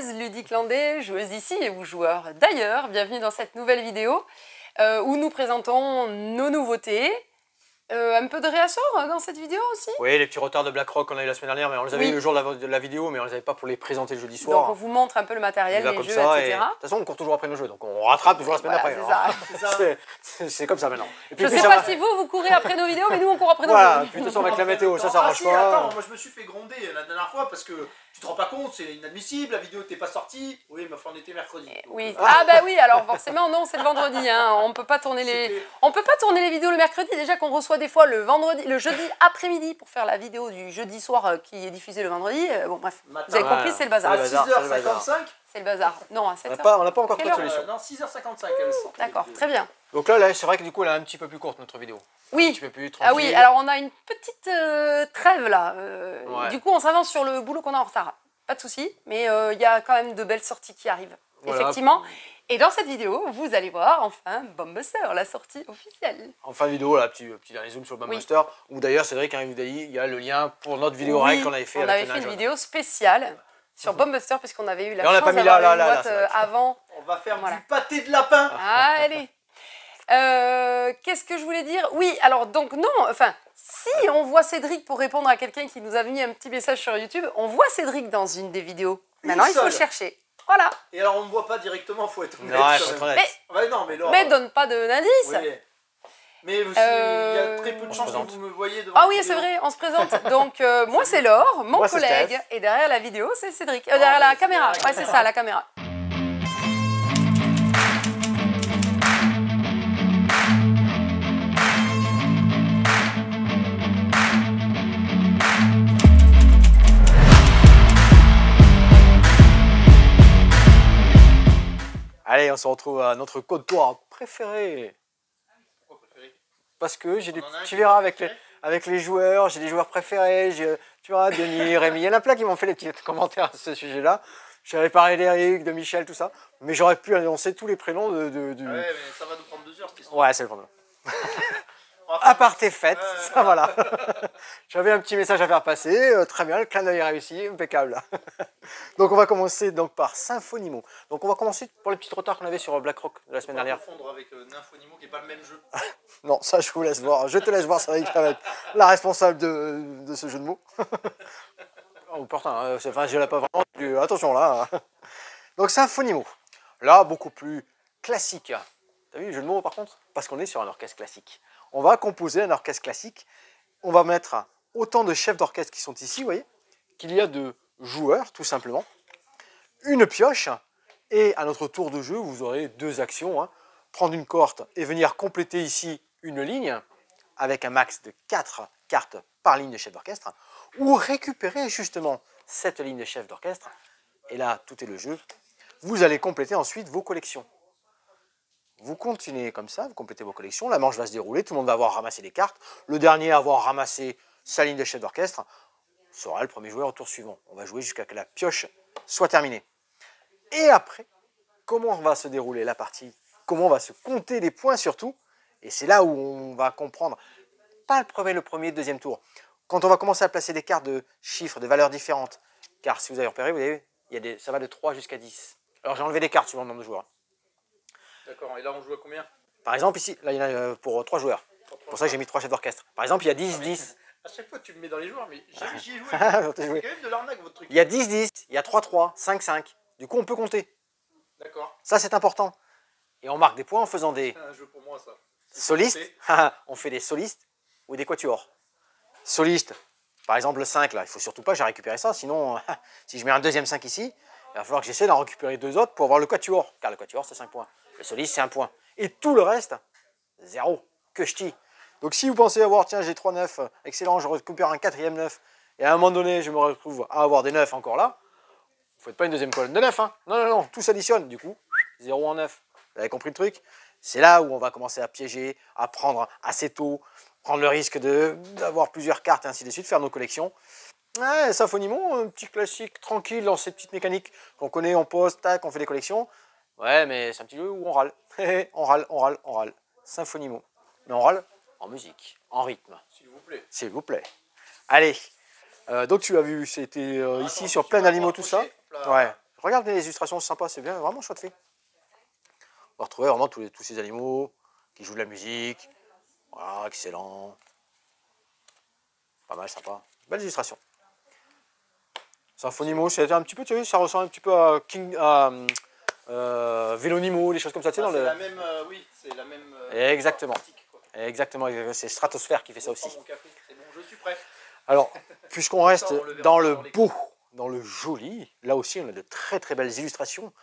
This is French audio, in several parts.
française, ludique-landais, joueuses d'ici ou joueurs d'ailleurs. Bienvenue dans cette nouvelle vidéo où nous présentons nos nouveautés. Un peu de réassort dans cette vidéo aussi. Oui, les petits retards de BlackRock qu'on a eu la semaine dernière, mais on les avait eu le jour de la vidéo, mais on les avait pas pour les présenter le jeudi soir. Donc on vous montre un peu le matériel, les jeux, etc. De toute façon, on court toujours après nos jeux, donc on rattrape toujours la semaine après. C'est comme ça maintenant. Et puis, je sais pas si vous courez après nos vidéos, mais nous on court après nos jeux. Voilà, puis de toute façon avec la météo, ça s'arrange pas. Attends, moi je me suis fait gronder la dernière fois parce que tu te rends pas compte, c'est inadmissible, la vidéo n'était pas sortie. Oui, mais enfin on était mercredi. Oui. Ah bah oui, alors forcément non, c'est le vendredi. Hein. On peut pas tourner les vidéos le mercredi. Déjà qu'on reçoit des fois le jeudi après-midi pour faire la vidéo du jeudi soir qui est diffusée le vendredi. Bon bref, vous avez compris, c'est le bazar. À 6h55. C'est le bazar. Non, à 7h. On n'a pas encore trop de solution. Non, 6h55 elle sort. D'accord, très bien. Donc là c'est vrai que du coup elle est un petit peu plus courte notre vidéo. Oui. Un petit peu plus tranquille. Ah oui, alors on a une petite trêve là. Ouais. Du coup, on s'avance sur le boulot qu'on a en retard. Pas de souci, mais il y a quand même de belles sorties qui arrivent. Voilà. Effectivement. Et dans cette vidéo, vous allez voir enfin Bombbuster, la sortie officielle. En fin de vidéo, là, petit dernier zoom sur Bombbuster, où d'ailleurs Cédric a dit il y a le lien pour notre vidéo règle qu'on avait fait. On avait fait une vidéo spéciale sur Bombbuster puisqu'on avait eu la chance d'avoir une boîte avant. On va faire du pâté de lapin. Allez. Qu'est-ce que je voulais dire? Oui, alors donc non, enfin, si on voit Cédric pour répondre à quelqu'un qui nous a mis un petit message sur YouTube, on voit Cédric dans une des vidéos. Maintenant, il faut chercher. Voilà. Et alors, on ne voit pas directement, il faut être honnête. Non, il faut être honnête. Mais donne pas d'indice. Oui. Mais il y a très peu de chances que vous me voyez devant Ah oui, c'est vrai, on se présente. Donc, moi, c'est Laure, mon collègue, et derrière la vidéo, c'est Cédric. Derrière la caméra. Ouais, c'est ça, la caméra. Allez, on se retrouve à notre comptoir préféré. Pourquoi préféré? Parce que j'ai tu verras avec les joueurs, j'ai des joueurs préférés. Tu verras, Denis, Rémi, il y en a plein qui m'ont fait des petits commentaires à ce sujet-là. J'avais parlé d'Eric, de Michel, tout ça. Mais j'aurais pu annoncer tous les prénoms de... Ouais, mais ça va nous prendre 2 heures cette histoire. Ouais, c'est le problème. À part tes fêtes, ça voilà. J'avais un petit message à faire passer, très bien, le clin d'œil est réussi, impeccable. Donc on va commencer donc par Symphonimo. Donc on va commencer pour les petits retards qu'on avait sur BlackRock de la semaine dernière. On va confondre avec Nymphonimo qui n'est pas le même jeu. Non, ça je vous laisse voir, je te laisse voir, ça va être la responsable de ce jeu de mots. Oh, pourtant, enfin, je l'ai pas vraiment, attention là. Donc Symphonimo, là beaucoup plus classique. T'as vu le jeu de mots par contre? Parce qu'on est sur un orchestre classique. On va composer un orchestre classique. On va mettre autant de chefs d'orchestre qui sont ici, vous voyez, qu'il y a de joueurs, tout simplement. Une pioche, et à notre tour de jeu, vous aurez 2 actions. Hein. Prendre une corde et venir compléter ici une ligne, avec un max de 4 cartes par ligne de chef d'orchestre, ou récupérer justement cette ligne de chef d'orchestre. Et là, tout est le jeu. Vous allez compléter ensuite vos collections. Vous continuez comme ça, vous complétez vos collections, la manche va se dérouler, tout le monde va avoir ramassé les cartes. Le dernier à avoir ramassé sa ligne de chef d'orchestre sera le premier joueur au tour suivant. On va jouer jusqu'à ce que la pioche soit terminée. Et après, comment va se dérouler la partie? Comment on va se compter les points surtout? Et c'est là où on va comprendre, pas le premier, deuxième tour. Quand on va commencer à placer des cartes de chiffres, de valeurs différentes, car si vous avez repéré, vous voyez, ça va de 3 jusqu'à 10. Alors j'ai enlevé des cartes suivant le nombre de joueurs. D'accord, et là on joue à combien? Par exemple, ici, là il y en a pour 3 joueurs. C'est pour ça que j'ai mis 3 chefs d'orchestre. Par exemple, il y a 10, 10. À chaque fois, tu me mets dans les joueurs, mais j'y ai joué. C'est quand même de l'arnaque, votre truc. Il y a 10, 10, il y a 3, 3, 5, 5. Du coup, on peut compter. D'accord. Ça, c'est important. Et on marque des points en faisant des un jeu pour moi, ça. solistes. On fait des solistes ou des quatuors. Solistes, par exemple le 5, là, il ne faut surtout pas que j'ai récupéré ça. Sinon, si je mets un deuxième 5 ici, il va falloir que j'essaie d'en récupérer 2 autres pour avoir le quatuor. Car le quatuor, c'est 5 points. Le soliste, c'est 1 point. Et tout le reste, 0. Que ch'ti. Donc si vous pensez avoir, tiens, j'ai 3 9, excellent, je récupère un 4e 9, et à un moment donné, je me retrouve à avoir des 9 encore là, vous ne faites pas une deuxième colonne de 9, hein. Non, non, non, tout s'additionne, du coup, 0 en 9. Vous avez compris le truc? C'est là où on va commencer à piéger, à prendre assez tôt, prendre le risque d'avoir plusieurs cartes, et ainsi de suite, faire nos collections. Ouais, Symphonimo, un petit classique tranquille dans cette petite mécanique qu'on connaît, on pose, tac, on fait des collections. Ouais, mais c'est un petit jeu où on râle. On râle, on râle, on râle. Symphonimo. Mais on râle en musique, en rythme. S'il vous plaît. S'il vous plaît. Allez. Donc tu as vu, c'était ici sur plein d'animaux, tout ça. Là. Ouais. Regardez les illustrations, c'est sympa, c'est bien, vraiment chouette fait. On va retrouver vraiment tous ces animaux qui jouent de la musique. Voilà, excellent. Pas mal, sympa. Belle illustration. Symphonimo, c'est un petit peu, tu vois, ça ressemble un petit peu à Vélonimo, les choses comme ça, tu sais, dans le... la même, oui, c'est la même... Exactement. artistique, quoi. Exactement, c'est Stratosphère qui fait ça aussi. Je prends mon café, c'est bon, je suis prêt. Alors, puisqu'on reste on le verra dans le dans les beau, dans le joli, là aussi on a de très très belles illustrations.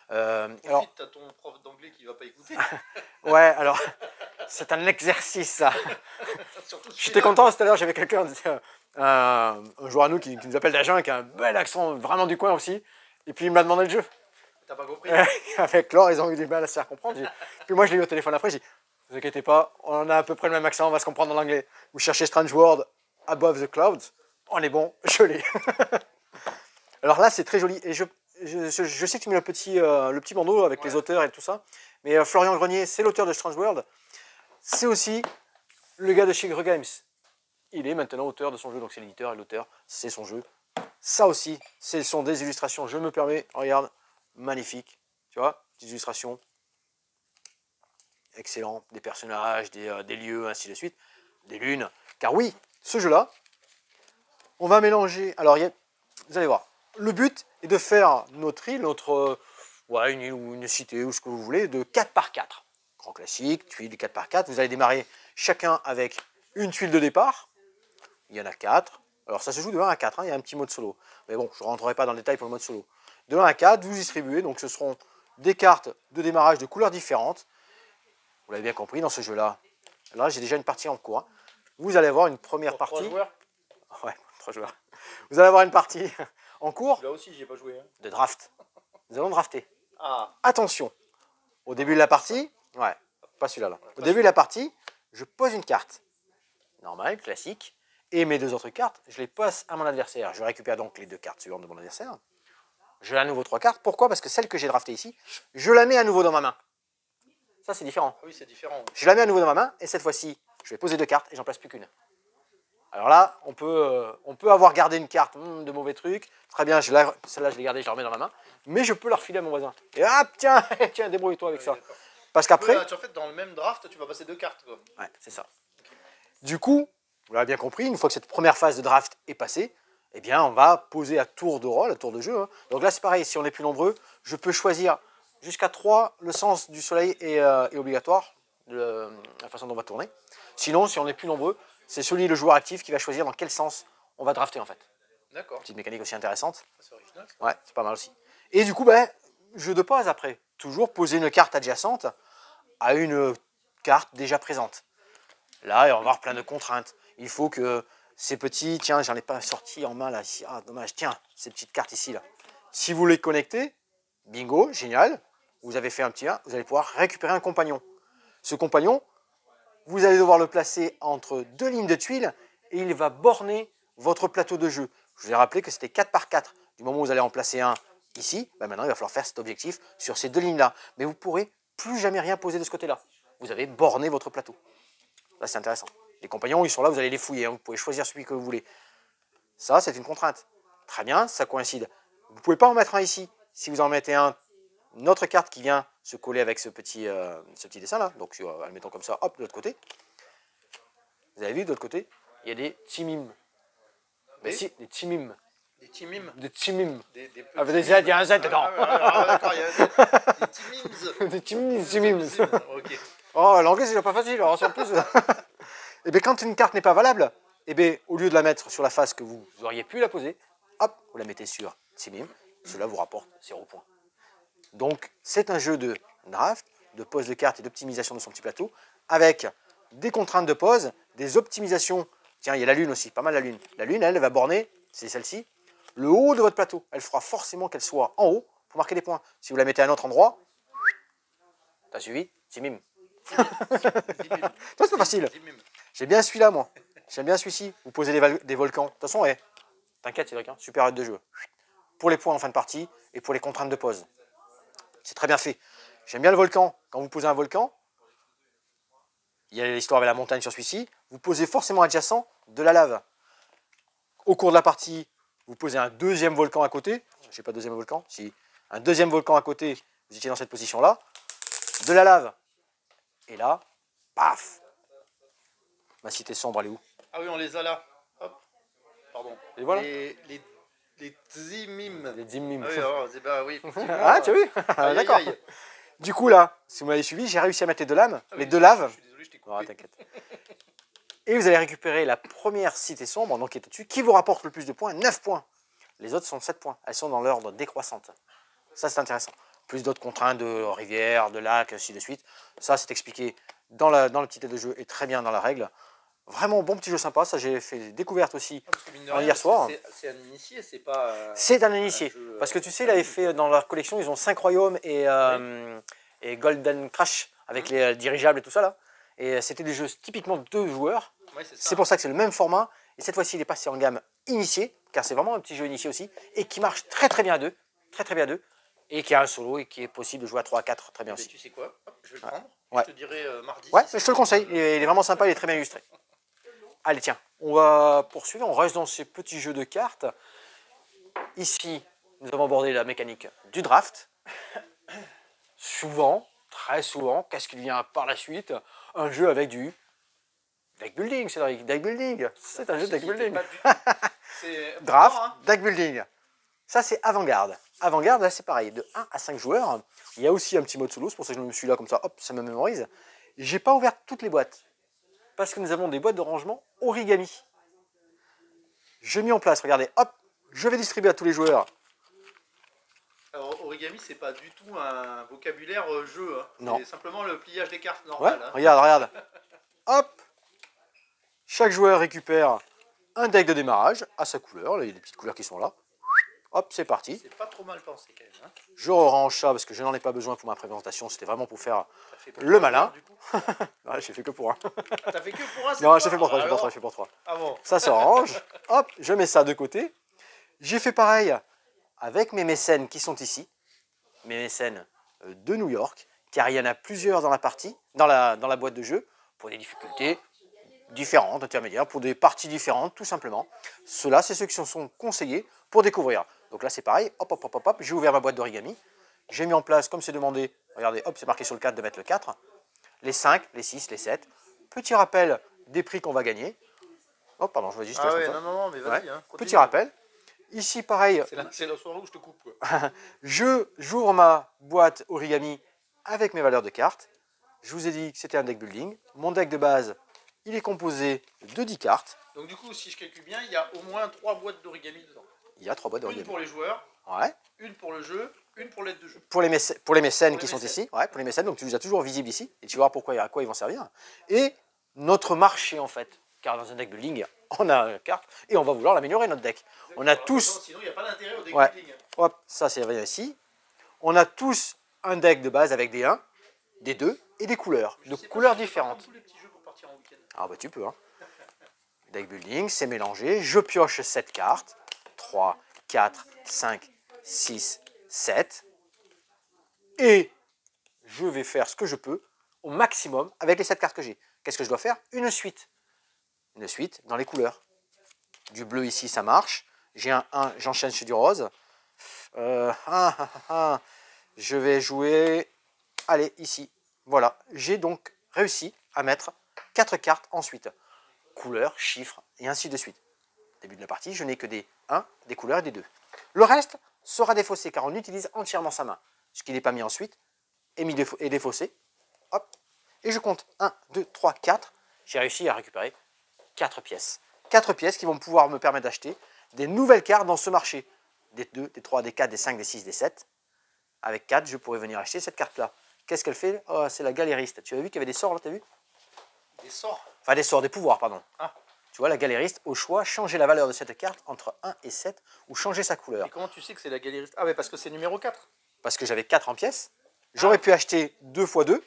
Alors, Ensuite, t'as ton prof d'anglais qui va pas écouter. ouais, alors, c'est un exercice ça. Surtout J'étais content tout à l'heure, j'avais quelqu'un, un joueur à nous qui nous appelle d'Agen, qui a un bel accent vraiment du coin aussi. Et puis il m'a demandé le jeu. T'as pas compris. Avec Laure, ils ont eu du mal à se faire comprendre. Puis moi je l'ai eu au téléphone après, j'ai dit, ne vous inquiétez pas, on a à peu près le même accent, on va se comprendre en anglais. Vous cherchez Strange World Above the Clouds, on est bon, je l'ai. Alors là c'est très joli, et je sais que tu mets le petit bandeau avec les auteurs et tout ça, mais Florian Grenier, c'est l'auteur de Strange World, c'est aussi le gars de chez Greux Games. Il est maintenant auteur de son jeu, donc c'est l'éditeur et l'auteur, c'est son jeu. Ça aussi, ce sont des illustrations, je me permets, regarde, magnifique, tu vois, petites illustrations, excellent, des personnages, des lieux, ainsi de suite, des lunes, car oui, ce jeu-là, on va mélanger, alors vous allez voir, le but est de faire notre île, une île ou une cité, ou ce que vous voulez, de 4 par 4. Grand classique, tuile 4 par 4, vous allez démarrer chacun avec une tuile de départ, il y en a 4, alors ça se joue de 1 à 4, hein, il y a un petit mode solo, mais bon, je ne rentrerai pas dans le détail pour le mode solo. De 1 à 4, vous distribuez, donc ce seront des cartes de démarrage de couleurs différentes, vous l'avez bien compris dans ce jeu-là. Là, j'ai déjà une partie en cours, hein. Vous allez avoir une première partie. 3 joueurs. Ouais, 3 joueurs. Vous allez avoir une partie en cours Là aussi, j'ai pas joué. Hein. de draft. Nous allons drafter. Ah, Attention, au début de la partie, ouais, pas celui-là là. Au début de la partie, je pose une carte. Normale, classique. Et mes 2 autres cartes, je les passe à mon adversaire. Je récupère donc les 2 cartes suivantes de mon adversaire. Je à nouveau 3 cartes. Pourquoi? Parce que celle que j'ai draftée ici, je la mets à nouveau dans ma main. Ça, c'est différent. oui, c'est différent. Je la mets à nouveau dans ma main, et cette fois-ci, je vais poser 2 cartes et j'en place plus qu'une. Alors là, on peut avoir gardé une carte, de mauvais trucs. Très bien, celle-là, je l'ai gardée, je la remets dans ma main. Mais je peux la refiler à mon voisin. Et hop, tiens, tiens, débrouille-toi avec ça. Parce qu'après... En fait, dans le même draft, tu vas passer 2 cartes. Quoi. Ouais, c'est ça. Du coup, vous l'avez bien compris, une fois que cette première phase de draft est passée, eh bien, on va poser à tour de rôle, à tour de jeu. Hein. Donc là, c'est pareil, si on est plus nombreux, je peux choisir jusqu'à 3, le sens du soleil est obligatoire, la façon dont on va tourner. Sinon, si on est plus nombreux, c'est le joueur actif qui va choisir dans quel sens on va drafter en fait. D'accord. Petite mécanique aussi intéressante. C'est original. Ouais, c'est pas mal aussi. Et du coup, jeu de pause après. Toujours poser une carte adjacente à une carte déjà présente. Là, on va avoir plein de contraintes. Il faut que ces petits, tiens, j'en ai pas sorti en main là, ici. Ah, dommage, tiens, ces petites cartes ici là. Si vous les connectez, bingo, génial, vous avez fait un petit 1, vous allez pouvoir récupérer un compagnon. Ce compagnon, vous allez devoir le placer entre 2 lignes de tuiles et il va borner votre plateau de jeu. Je vous ai rappelé que c'était 4 par 4. Du moment où vous allez en placer un ici, maintenant il va falloir faire cet objectif sur ces 2 lignes-là. Mais vous ne pourrez plus jamais rien poser de ce côté-là. Vous avez borné votre plateau. Là, c'est intéressant. Les compagnons, ils sont là, vous allez les fouiller. Hein. Vous pouvez choisir celui que vous voulez. Ça, c'est une contrainte. Très bien, ça coïncide. Vous ne pouvez pas en mettre un ici. Si vous en mettez un, une autre carte qui vient se coller avec ce petit dessin-là. Donc, admettons comme ça, hop, de l'autre côté. Vous avez vu, de l'autre côté, il y a des timim. Des timim. Des timim. Des timim. Avec des Z, il y a un Z dedans. D'accord, il y a des timims. Des timim. Ok. Oh, l'anglais, c'est pas facile. Alors, en plus... Et bien, quand une carte n'est pas valable, et bien, au lieu de la mettre sur la face que vous auriez pu la poser, hop, vous la mettez sur timim. Cela vous rapporte 0 points. Donc, c'est un jeu de draft, de pose de cartes et d'optimisation de son petit plateau, avec des contraintes de pose, des optimisations. Tiens, il y a la lune aussi, pas mal la lune. La lune, elle va borner, c'est celle-ci, le haut de votre plateau. Elle fera forcément qu'elle soit en haut pour marquer des points. Si vous la mettez à un autre endroit, t'as suivi? Timim. Ça, c'est pas facile. J'ai bien celui-là, moi. J'aime bien celui-ci. Vous posez des volcans. De toute façon, t'inquiète, Cédric, hein, super aide de jeu. Pour les points en fin de partie et pour les contraintes de pause. C'est très bien fait. J'aime bien le volcan. Quand vous posez un volcan, il y a l'histoire avec la montagne sur celui-ci, vous posez forcément adjacent de la lave. Au cours de la partie, vous posez un deuxième volcan à côté. Je n'ai pas de deuxième volcan. Si un deuxième volcan à côté, vous étiez dans cette position-là, de la lave, et là, paf, ma cité sombre, elle est où? Ah oui, on les a là. Hop. Pardon. Et voilà. Les Tzimim. Les Dzimim. Ah oui, alors, bah oui. Ah, tu as vu? Aïe, D'accord. aïe, aïe. Du coup, là, si vous m'avez suivi, j'ai réussi à mettre les deux lames, Ah les oui, deux laves. Je suis désolé, je t'ai coupé. Non, t'inquiète. Et vous allez récupérer la première cité sombre, donc qui est au-dessus, qui vous rapporte le plus de points, 9 points. Les autres sont 7 points. Elles sont dans l'ordre décroissante. Ça, c'est intéressant. Plus d'autres contraintes de rivière, de lac, ainsi de suite. Ça, c'est expliqué dans le petit aide de jeu et très bien dans la règle. Vraiment bon petit jeu sympa. Ça, j'ai fait des découvertes aussi Parce que mine de hier rien, soir. C'est un initié, c'est pas. C'est un initié. jeu, Parce que tu sais, il avait fait dans leur collection, ils ont 5 royaumes et Golden Crash avec les dirigeables et tout ça là. Et c'était des jeux typiquement 2 joueurs. Ouais, c'est ça. C'est pour ça que c'est le même format. Et cette fois-ci, il est passé en gamme initié, car c'est vraiment un petit jeu initié aussi, et qui marche très très bien à deux, très très bien à deux, et qui a un solo et qui est possible de jouer à 3 à 4 très bien Mais aussi. tu sais quoi? Hop, je vais le prendre. Ouais. Je te dirai mardi. Ouais, si mais je te le conseille, il est vraiment sympa, il est très bien illustré. Allez, tiens, on va poursuivre, on reste dans ces petits jeux de cartes. Ici, nous avons abordé la mécanique du draft. Souvent, très souvent, qu'est-ce qu'il vient par la suite? Un jeu avec du deck building, Cédric, deck building. C'est un jeu de deck building. Draft, hein. deck building. Ça, c'est avant-garde. Avant-garde, là, c'est pareil, de 1 à 5 joueurs. Il y a aussi un petit mode solo, c'est pour ça que je me suis là comme ça, hop, ça me mémorise. J'ai pas ouvert toutes les boîtes, parce que nous avons des boîtes de rangement origami. Je mis en place, regardez, hop, je vais distribuer à tous les joueurs. Alors, origami, c'est pas du tout un vocabulaire jeu. Hein. Non. C'est simplement le pliage des cartes Ouais, normal. Hein. regarde. Hop, chaque joueur récupère un deck de démarrage à sa couleur, il y a des petites couleurs qui sont là. Hop, c'est parti. C'est pas trop mal pensé quand même. Hein. Je range ça parce que je n'en ai pas besoin pour ma présentation, c'était vraiment pour faire T'as fait pour le un, malin. Du coup. Ouais, j'ai fait que pour un. T'as fait que pour un. Non, j'ai fait pour 3, j'ai fait pour 3. Ah bon. Ça se range, hop, je mets ça de côté. J'ai fait pareil avec mes mécènes qui sont ici, mes mécènes de New York, car il y en a plusieurs dans la partie, dans la boîte de jeu, pour des difficultés différentes, intermédiaires, pour des parties différentes, tout simplement. Ceux-là, c'est ceux qui se sont conseillés pour découvrir. Donc là, c'est pareil, hop, hop, hop, hop, hop, j'ai ouvert ma boîte d'origami, j'ai mis en place, comme c'est demandé, regardez, hop, c'est marqué sur le 4 de mettre le 4, les 5, les 6, les 7. Petit rappel des prix qu'on va gagner. Oh, pardon, je vais juste... Ah ouais, comme ça. non, mais vas-y. Ouais. Hein, Petit rappel. Ici, pareil, c'est la soirée où je te coupe. Quoi. j'ouvre ma boîte origami avec mes valeurs de cartes. Je vous ai dit que c'était un deck building. Mon deck de base, il est composé de 10 cartes. Donc du coup, si je calcule bien, il y a au moins 3 boîtes d'origami dedans. Il y a 3 boîtes Une d'origami. pour les joueurs, Ouais. une pour le jeu, une pour l'aide de jeu. Pour les mécènes qui les sont mécènes. ici. Ouais, pour les mécènes, donc tu les as toujours visibles ici. Et tu vas voir pourquoi, à quoi ils vont servir. Et notre marché, en fait. Car dans un deck building, on a une carte et on va vouloir l'améliorer, notre deck. On a tous... Sinon, il n'y a pas d'intérêt au deck Ouais. building. Hop, ça c'est ici. On a tous un deck de base avec des 1, des 2 et des couleurs. Je De sais pas couleurs si je peux différentes. prendre tous les petits jeux pour partir en week-end. Ah bah tu peux, hein. Deck building, c'est mélangé. Je pioche 7 cartes. 3, 4, 5, 6, 7. Et je vais faire ce que je peux au maximum avec les 7 cartes que j'ai. Qu'est-ce que je dois faire? Une suite. Une suite dans les couleurs. Du bleu ici, ça marche. J'ai un 1, j'enchaîne sur du rose. Je vais jouer... Allez, ici. Voilà. J'ai donc réussi à mettre 4 cartes ensuite. Couleurs, chiffres, et ainsi de suite. Début de la partie, je n'ai que des 1, des couleurs et des 2. Le reste sera défaussé, car on utilise entièrement sa main. Ce qui n'est pas mis ensuite est défaussé. Hop. Et je compte 1, 2, 3, 4. J'ai réussi à récupérer 4 pièces. 4 pièces qui vont pouvoir me permettre d'acheter des nouvelles cartes dans ce marché. Des 2, des 3, des 4, des 5, des 6, des 7. Avec 4, je pourrais venir acheter cette carte-là. Qu'est-ce qu'elle fait? Oh, c'est la galériste. Tu as vu qu'il y avait des sorts là, tu as vu? Des sorts. Enfin, des sorts, des pouvoirs, pardon. Ah. Tu vois, la galériste, au choix, changer la valeur de cette carte entre 1 et 7 ou changer sa couleur. Et comment tu sais que c'est la galériste? Ah ouais, parce que c'est numéro 4. Parce que j'avais 4 en pièces. J'aurais pu acheter 2 x 2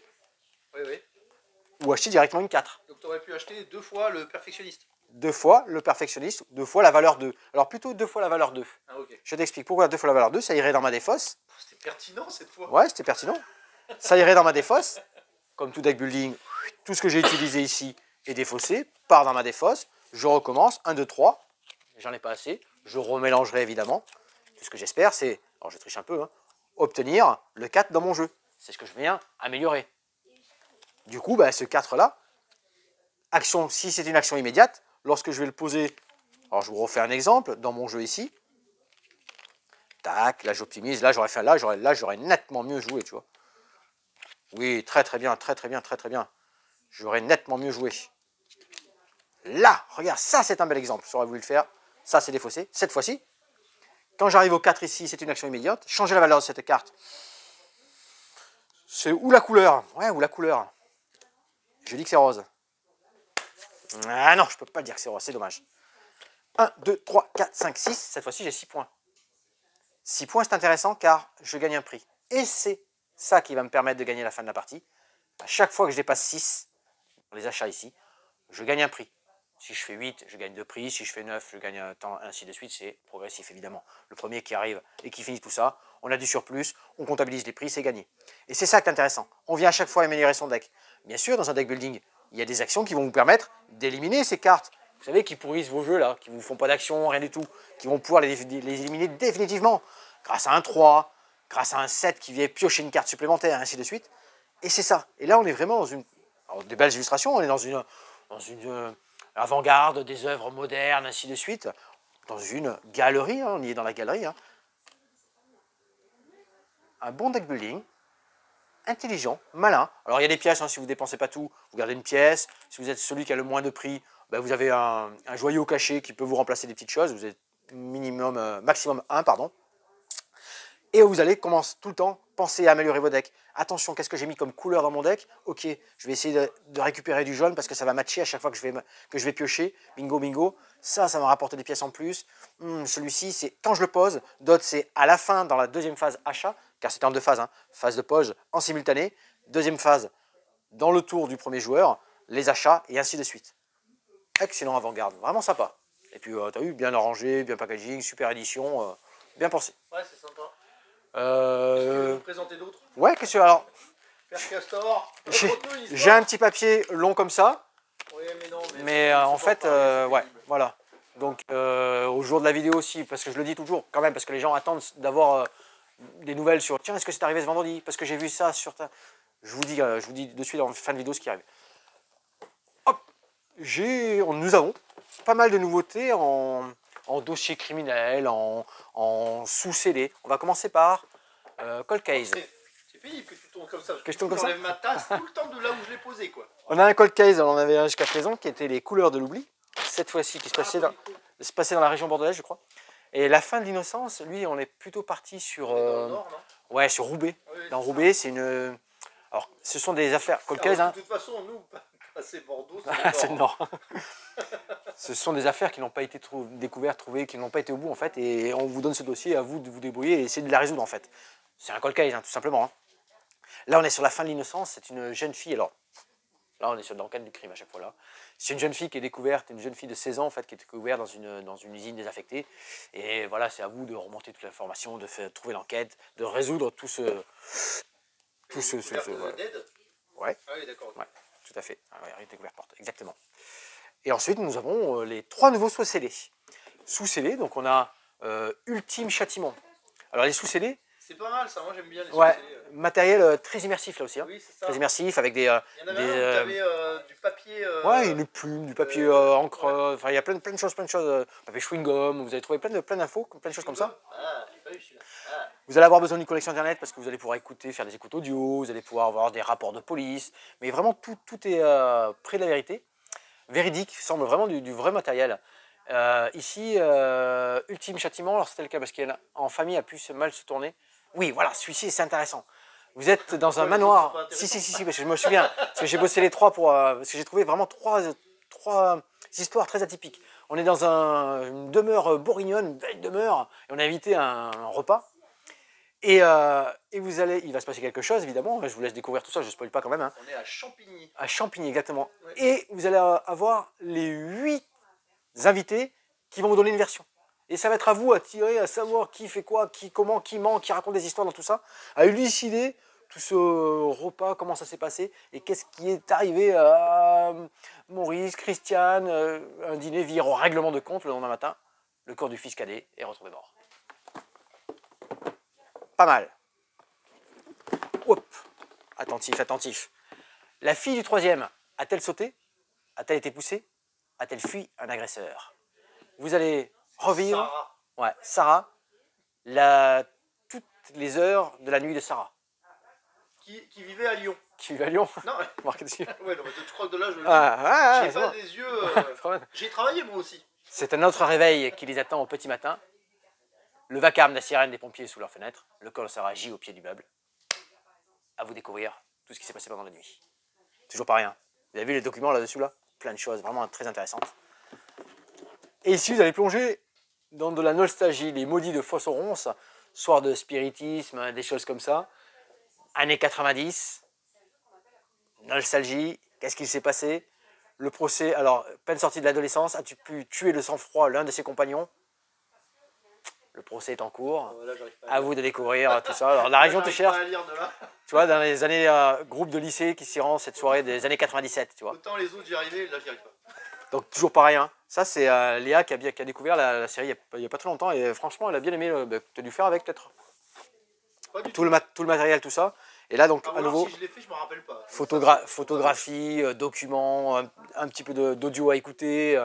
Oui, oui. ou acheter directement une 4. Donc tu aurais pu acheter 2 fois le perfectionniste. 2 fois le perfectionniste, 2 fois la valeur 2. Alors plutôt 2 fois la valeur 2. Ah ok. Je t'explique pourquoi 2 fois la valeur 2, ça irait dans ma défausse. C'était pertinent cette fois. Ouais, c'était pertinent. Ça irait dans ma défausse. Comme tout deck building, tout ce que j'ai utilisé ici est défaussé, part dans ma défausse. Je recommence, 1, 2, 3. J'en ai pas assez. Je remélangerai évidemment. Tout ce que j'espère, c'est, alors je triche un peu, hein, obtenir le 4 dans mon jeu. C'est ce que je viens améliorer. Du coup, ce 4-là, action, si c'est une action immédiate, lorsque je vais le poser, alors je vous refais un exemple, dans mon jeu ici, tac, là j'optimise, là j'aurais nettement mieux joué, tu vois. Oui, très bien, très bien. J'aurais nettement mieux joué. Là, regarde, ça c'est un bel exemple, j'aurais voulu le faire. Ça c'est défaussé. Cette fois-ci, quand j'arrive au 4 ici, c'est une action immédiate. Changer la valeur de cette carte. C'est où la couleur? Ouais, ou la couleur. Je dis que c'est rose. Ah non, je peux pas dire que c'est rose, c'est dommage. 1, 2, 3, 4, 5, 6. Cette fois-ci, j'ai 6 points. 6 points, c'est intéressant car je gagne un prix. Et c'est ça qui va me permettre de gagner la fin de la partie. À chaque fois que je dépasse 6, dans les achats ici, je gagne un prix. Si je fais 8, je gagne 2 prix. Si je fais 9, je gagne un temps, ainsi de suite. C'est progressif, évidemment. Le premier qui arrive et qui finit tout ça, on a du surplus, on comptabilise les prix, c'est gagné. Et c'est ça qui est intéressant. On vient à chaque fois améliorer son deck. Bien sûr, dans un deck building, il y a des actions qui vont vous permettre d'éliminer ces cartes. Vous savez, qui pourrissent vos jeux, là, qui ne vous font pas d'action, rien du tout, qui vont pouvoir les éliminer définitivement, grâce à un 3, grâce à un 7 qui vient piocher une carte supplémentaire, ainsi de suite. Et c'est ça. Et là, on est vraiment dans une... Alors, des belles illustrations, on est dans une avant-garde, des œuvres modernes, ainsi de suite, dans une galerie, hein, on y est dans la galerie. Hein. Un bon deck building, intelligent, malin. Alors il y a des pièces, hein, si vous ne dépensez pas tout, vous gardez une pièce. Si vous êtes celui qui a le moins de prix, vous avez un joyau caché qui peut vous remplacer des petites choses. Vous êtes maximum 1, pardon. Et vous allez tout le temps penser à améliorer vos decks. Attention, qu'est-ce que j'ai mis comme couleur dans mon deck? Ok, je vais essayer de récupérer du jaune parce que ça va matcher à chaque fois que je vais piocher. Bingo, bingo. Ça va rapporter des pièces en plus. Celui-ci, c'est quand je le pose. D'autres, c'est à la fin, dans la deuxième phase achat, car c'est en 2 phases. Hein. Phase de pose en simultané. Deuxième phase, dans le tour du premier joueur, les achats et ainsi de suite. Excellent avant-garde, vraiment sympa. Et puis, tu as vu, bien arrangé, bien packaging, super édition, bien pensé. Ouais, c'est sympa. Est-ce que vous présenter d'autres? Ouais, qu'est-ce que... Alors, Père Castor, j'ai un petit papier long comme ça. Oui, mais non. Mais en fait, ouais, voilà. Donc, au jour de la vidéo aussi, parce que je le dis toujours, quand même, parce que les gens attendent d'avoir des nouvelles sur... Tiens, est-ce que c'est arrivé ce vendredi? Parce que j'ai vu ça sur... Je vous dis de suite en fin de vidéo ce qui arrive. Hop, nous avons pas mal de nouveautés en dossier criminel, en sous-scellé. On va commencer par Cold Case. C'est pénible que tu tournes comme ça. Que je tourne comme ça. J'enlève ma tasse tout le temps de là où je l'ai posée, quoi. On a un Cold Case, on en avait un jusqu'à présent, qui était les couleurs de l'oubli. Cette fois-ci, qui se passait dans la région bordelaise, je crois. Et la fin de l'innocence, lui, on est plutôt parti sur... Dans le nord, non? Ouais, sur Roubaix. Oui, dans Roubaix, c'est une... Alors, ce sont des affaires... Cold Case, hein. De toute façon, nous, passer Bordeaux, c'est le nord. Ce sont des affaires qui n'ont pas été découvertes, trouvées, qui n'ont pas été au bout, en fait. Et on vous donne ce dossier, à vous de vous débrouiller et essayer de la résoudre, en fait. C'est un Cold Case, hein, tout simplement. Hein. Là, on est sur la fin de l'innocence. C'est une jeune fille, alors... Là, on est sur l'enquête du crime à chaque fois là. C'est une jeune fille qui est découverte, une jeune fille de 16 ans en fait, qui est découverte dans une usine désaffectée. Et voilà, c'est à vous de remonter toute l'information, de trouver l'enquête, de résoudre tout ce... Voilà. Ouais. Ah oui, d'accord. Ouais, tout à fait. Ah, ouais, découverte porte, exactement. Et ensuite, nous avons les 3 nouveaux sous-scellés. Sous-scellés, donc on a Ultime Châtiment. Alors les sous-scellés... C'est pas mal ça, moi j'aime bien les ouais, matériel très immersif là aussi. Hein. Oui, c'est ça. Très immersif avec des... Il y en avait un où tu avais du papier... Ouais, une plume, du papier encre, enfin il y a plein de choses, papier chewing-gum, vous allez trouver plein d'infos, plein de choses comme ça. Ah, j'ai pas eu celui-là. Ah. Vous allez avoir besoin d'une connexion internet parce que vous allez pouvoir écouter, faire des écoutes audio, vous allez pouvoir avoir des rapports de police, mais vraiment tout est près de la vérité. Véridique, semble vraiment du vrai matériel. Ici, Ultime Châtiment, alors c'était le cas parce qu'en famille a pu mal se tourner. Oui, voilà, celui-ci c'est intéressant. Vous êtes dans un manoir. Si, parce que je me souviens. Parce que j'ai bossé les 3 parce que j'ai trouvé vraiment trois histoires très atypiques. On est dans une demeure bourguignonne, une belle demeure, et on a invité un repas. Et il va se passer quelque chose, évidemment. Je vous laisse découvrir tout ça, je ne spoil pas quand même. Hein. On est à Champigny. À Champigny, exactement. Ouais. Et vous allez avoir les 8 invités qui vont vous donner une version. Et ça va être à vous à tirer, à savoir qui fait quoi, qui comment, qui ment, qui raconte des histoires dans tout ça, à élucider tout ce repas, comment ça s'est passé, et qu'est-ce qui est arrivé à Maurice, Christiane, un dîner vire au règlement de compte le lendemain matin, le corps du fils cadet est retrouvé mort. Pas mal. Attentif, attentif. La fille du troisième a-t-elle sauté? A-t-elle été poussée? A-t-elle fui un agresseur? Vous allez revivre, Sarah. ouais, Sarah, toutes les heures de la nuit de Sarah. Qui vivait à Lyon. Qui vit à Lyon. Non, Marqué dessus. ouais, non, je crois que de là, je le dis. Ah, J'ai c'est pas bon. des yeux. Trop bien. J'ai travaillé moi aussi. C'est un autre réveil qui les attend au petit matin. Le vacarme de la sirène des pompiers sous leur fenêtre. Le col Sarah agit au pied du meuble. À vous découvrir tout ce qui s'est passé pendant la nuit. Toujours pas rien. Vous avez vu les documents là-dessus là? Plein de choses vraiment très intéressantes. Et ici, vous allez plonger dans de la nostalgie, les maudits de Fossoronce, soir de spiritisme, des choses comme ça. Années 90, nostalgie, qu'est-ce qui s'est passé? Le procès, alors, peine sortie de l'adolescence, as-tu pu tuer de sang-froid l'un de ses compagnons? Le procès est en cours. Là, j'arrive pas À vous de découvrir tout ça. Alors, la région te cherche. Pas à lire de là. Tu vois, dans les années, groupe de lycée qui s'y rend cette soirée des années 97, tu vois. Autant les autres, j'y arrivais, là, j'y arrive pas. Donc, toujours pareil, hein. Ça, c'est Léa qui a découvert la série il n'y a pas très longtemps. Et franchement, elle a bien aimé. Tu as dû faire avec, peut-être. Pas du Tout le matériel, tout ça. Et là, donc, Ah, à ou alors, nouveau, si je l'ai fait, je me rappelle pas. photographie, documents, un petit peu d'audio à écouter.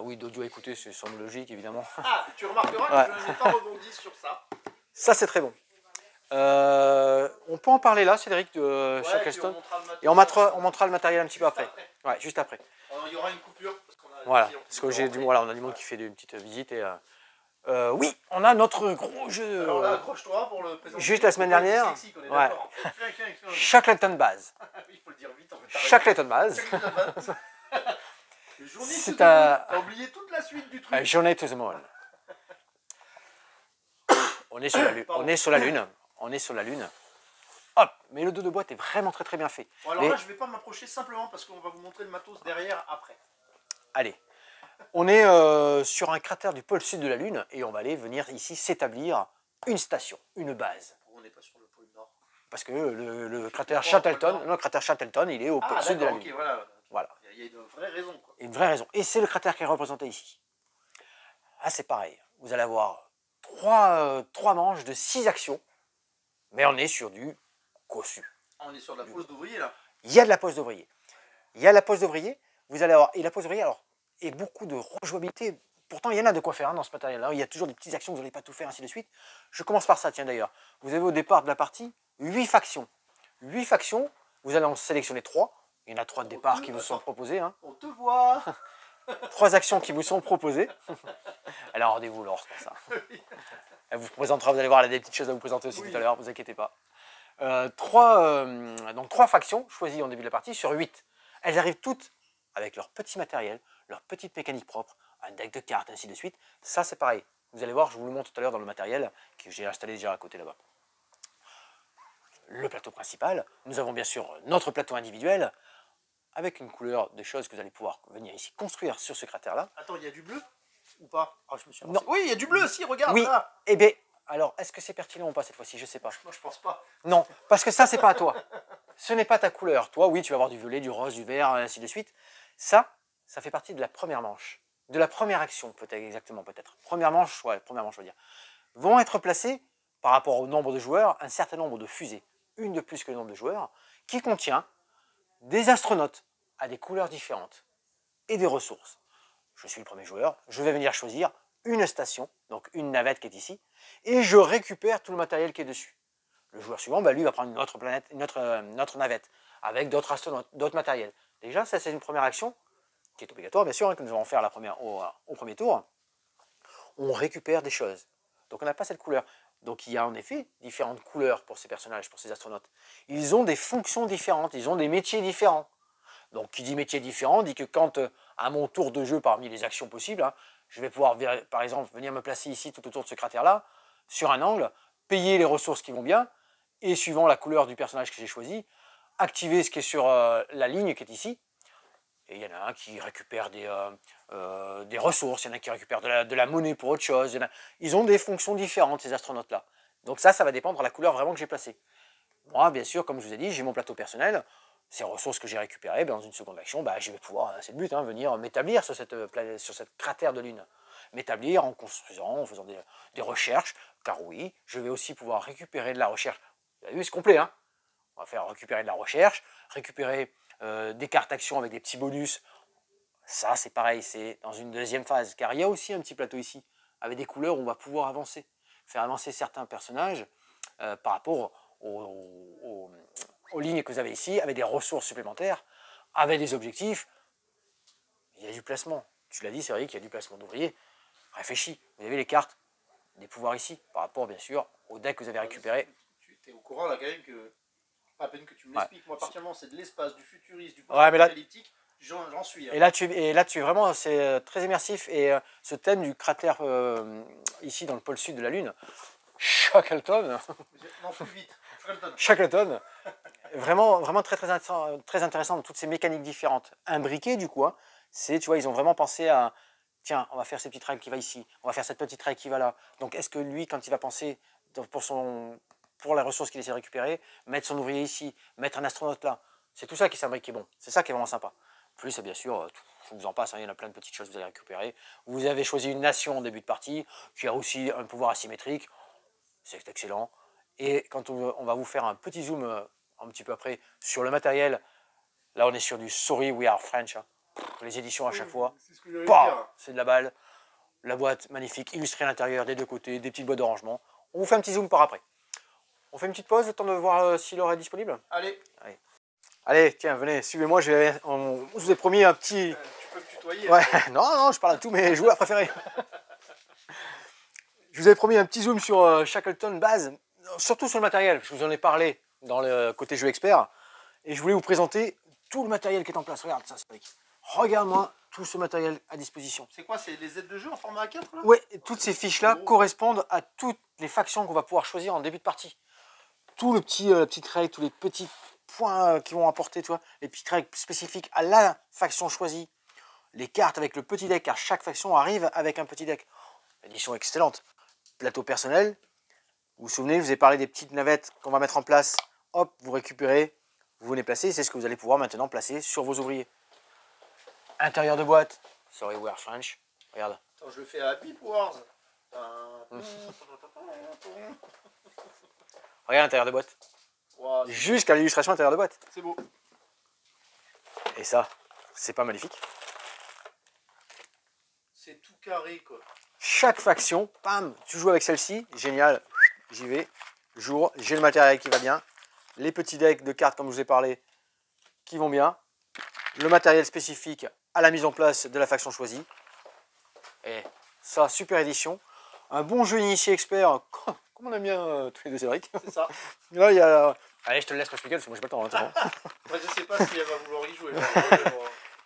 Oui, d'audio à écouter, c'est sans logique, évidemment. Ah, tu remarqueras que je n'ai pas rebondi sur ça. Ça, c'est très bon. On peut en parler là, Cédric, de Ouais, Shackleton. puis Et on montrera le matériel un petit peu après. Ouais, juste après. Alors, il y aura une coupure. Parce qu'on a Voilà, des clients parce que qui voilà, on a du monde qui fait une petite visite. Et, oui, on a notre gros jeu. Alors là, accroche-toi pour le présenter. Juste la semaine dernière. Sexy, qu'on est Ouais. d'accord. Tiens. Shackleton Base. Il faut le dire vite. En fait, t'as raison. Shackleton Base. C'est C'est un- T'as oublié toute la suite du truc. Journey to the Moon. On est sur la lune. On est sur la lune. On est sur la lune. Hop, mais le dos de boîte est vraiment très très bien fait. Bon, alors Mais- là, je vais pas m'approcher simplement parce qu'on va vous montrer le matos derrière après. Allez, on est sur un cratère du pôle sud de la Lune et on va aller venir ici s'établir une station, une base. Pourquoi on n'est pas sur le pôle Nord? Parce que le cratère Shackleton, il est au pôle Ah, sud de la d'accord, Lune. ok, voilà. Voilà, Il y a une vraie raison, quoi. une vraie raison. Et c'est le cratère qui est représenté ici. Ah, c'est pareil. Vous allez avoir trois manches de 6 actions, mais on est sur du cossu. Ah, on est sur de la pose d'ouvrier, là. Il y a de la pose d'ouvrier. Il y a la pose d'ouvrier. Vous allez avoir, et la pose d'ouvrier, alors, et beaucoup de rejouabilité. Pourtant, il y en a de quoi faire hein, dans ce matériel-là. Il y a toujours des petites actions, vous n'allez pas tout faire, ainsi de suite. Je commence par ça, tiens d'ailleurs. Vous avez au départ de la partie 8 factions. 8 factions, vous allez en sélectionner 3. Il y en a 3 de départ qui vous sont proposées. Hein. On te voit. 3 actions qui vous sont proposées. Alors, rendez-vous, Laure, c'est pour ça. Elle vous présentera, vous allez voir, elle a des petites choses à vous présenter aussi Oui. tout à l'heure, ne vous inquiétez pas. 3 factions choisies en début de la partie sur 8. Elles arrivent toutes avec leur petit matériel, leur petite mécanique propre, un deck de cartes, ainsi de suite. Ça, c'est pareil. Vous allez voir, je vous le montre tout à l'heure dans le matériel que j'ai installé déjà à côté là-bas. Le plateau principal, nous avons bien sûr notre plateau individuel, avec une couleur de choses que vous allez pouvoir venir ici construire sur ce cratère-là. Attends, il y a du bleu ou pas? Ah, je me suis Non. avancé. Oui, il y a du bleu, si, regarde Oui, là. eh bien, alors, est-ce que c'est pertinent ou pas cette fois-ci? Je sais pas. Moi, je pense pas. Non, parce que ça, c'est pas à toi. Ce n'est pas ta couleur. Toi, oui, tu vas avoir du violet, du rose, du vert, ainsi de suite. Ça fait partie de la première manche. De la première action, peut-être exactement, peut-être. Première manche, je veux dire. Vont être placés, par rapport au nombre de joueurs, un certain nombre de fusées, une de plus que le nombre de joueurs, qui contient des astronautes à des couleurs différentes et des ressources. Je suis le premier joueur, je vais venir choisir une station, donc une navette qui est ici, et je récupère tout le matériel qui est dessus. Le joueur suivant, lui, va prendre une autre planète, une autre navette, avec d'autres astronautes, d'autres matériels. Déjà, ça, c'est une première action, qui est obligatoire, bien sûr, hein, que nous allons faire au premier tour. On récupère des choses. Donc, on n'a pas cette couleur. Donc, il y a en effet différentes couleurs pour ces personnages, pour ces astronautes. Ils ont des fonctions différentes, ils ont des métiers différents. Donc, qui dit métier différent, dit que quand, à mon tour de jeu, parmi les actions possibles, hein, je vais pouvoir, par exemple, venir me placer ici, tout autour de ce cratère-là, sur un angle, payer les ressources qui vont bien, et suivant la couleur du personnage que j'ai choisi, activer ce qui est sur la ligne qui est ici. Et il y en a un qui récupère des ressources, il y en a qui récupèrent de la monnaie pour autre chose. Ils ont des fonctions différentes, ces astronautes-là. Donc ça va dépendre de la couleur vraiment que j'ai placée. Moi, bien sûr, comme je vous ai dit, j'ai mon plateau personnel. Ces ressources que j'ai récupérées, dans une seconde action, je vais pouvoir, c'est le but, hein, venir m'établir sur cette cratère de lune. M'établir en construisant, en faisant des recherches, car oui, je vais aussi pouvoir récupérer de la recherche. Vous avez vu, c'est complet, hein. On va faire récupérer de la recherche, récupérer des cartes actions avec des petits bonus. Ça, c'est pareil, c'est dans une deuxième phase. Car il y a aussi un petit plateau ici, avec des couleurs où on va pouvoir avancer. Faire avancer certains personnages par rapport aux lignes que vous avez ici, avec des ressources supplémentaires, avec des objectifs. Il y a du placement. Tu l'as dit, c'est vrai qu'il y a du placement d'ouvriers. Réfléchis. Vous avez les cartes, des pouvoirs ici, par rapport bien sûr au deck que vous avez récupéré. Tu es au courant là quand même que, pas à peine que tu me l'expliques, moi à partir du moment où c'est de l'espace, du futuriste, du post-apocalyptique, j'en suis. Hein. Et là, tu es vraiment, c'est très immersif. Et ce thème du cratère ici dans le pôle sud de la Lune, Shackleton. Non, plus vite. Shackleton. Vraiment, vraiment très intéressant de toutes ces mécaniques différentes. Imbriquées du coup, hein, c'est, tu vois, ils ont vraiment pensé à, tiens, on va faire cette petite règle qui va ici, on va faire cette petite règle qui va là. Donc est-ce que lui, quand il va penser pour la ressource qu'il essaie de récupérer, mettre son ouvrier ici, mettre un astronaute là, c'est tout ça qui s'imbrique qui est bon. C'est ça qui est vraiment sympa. Plus, bien sûr, je vous en passe, hein, il y en a plein de petites choses que vous allez récupérer. Vous avez choisi une nation en début de partie, qui a aussi un pouvoir asymétrique. C'est excellent. Et quand on va vous faire un petit zoom un petit peu après sur le matériel, là on est sur du Sorry We Are French. Hein. Les éditions à chaque fois. C'est de la balle. La boîte magnifique, illustrée à l'intérieur, des deux côtés, des petites boîtes de rangement. On vous fait un petit zoom par après. On fait une petite pause, le temps de voir si l'or est disponible. Allez. Allez, tiens, venez, suivez-moi, je vous ai promis un petit... Tu peux me tutoyer. Ouais, non, je parle à tous mes joueurs préférés. Je vous ai promis un petit zoom sur Shackleton base, surtout sur le matériel, je vous en ai parlé dans le côté jeu expert, et je voulais vous présenter tout le matériel qui est en place. Regarde ça, Cédric. Regarde-moi tout ce matériel à disposition. C'est quoi, c'est les aides de jeu en format A4 là? Oui, toutes ces fiches-là correspondent à toutes les factions qu'on va pouvoir choisir en début de partie. Tout le petites règles, tous les petits points qui vont apporter, tu vois, les petites règles spécifiques à la faction choisie. Les cartes avec le petit deck, car chaque faction arrive avec un petit deck. Édition excellente. Plateau personnel. Vous vous souvenez, je vous ai parlé des petites navettes qu'on va mettre en place. Hop, vous récupérez, vous venez placer. C'est ce que vous allez pouvoir maintenant placer sur vos ouvriers. Intérieur de boîte. Sorry, we are French. Regarde. Attends, je le fais à Happy Wars. Regarde l'intérieur de boîte. Wow, jusqu'à l'illustration intérieure de boîte. C'est beau. Et ça, c'est pas magnifique? C'est tout carré quoi. Chaque faction, pam, tu joues avec celle-ci, génial, j'y vais, jour, j'ai le matériel qui va bien, les petits decks de cartes comme je vous ai parlé qui vont bien, le matériel spécifique à la mise en place de la faction choisie, et ça, super édition, un bon jeu initié expert, comme on aime bien tous les deux Cédric. C'est ça. Là, il y a... Allez, je te laisse m'expliquer parce que moi j'ai pas le temps. Hein, Moi je sais pas si elle va vouloir y jouer.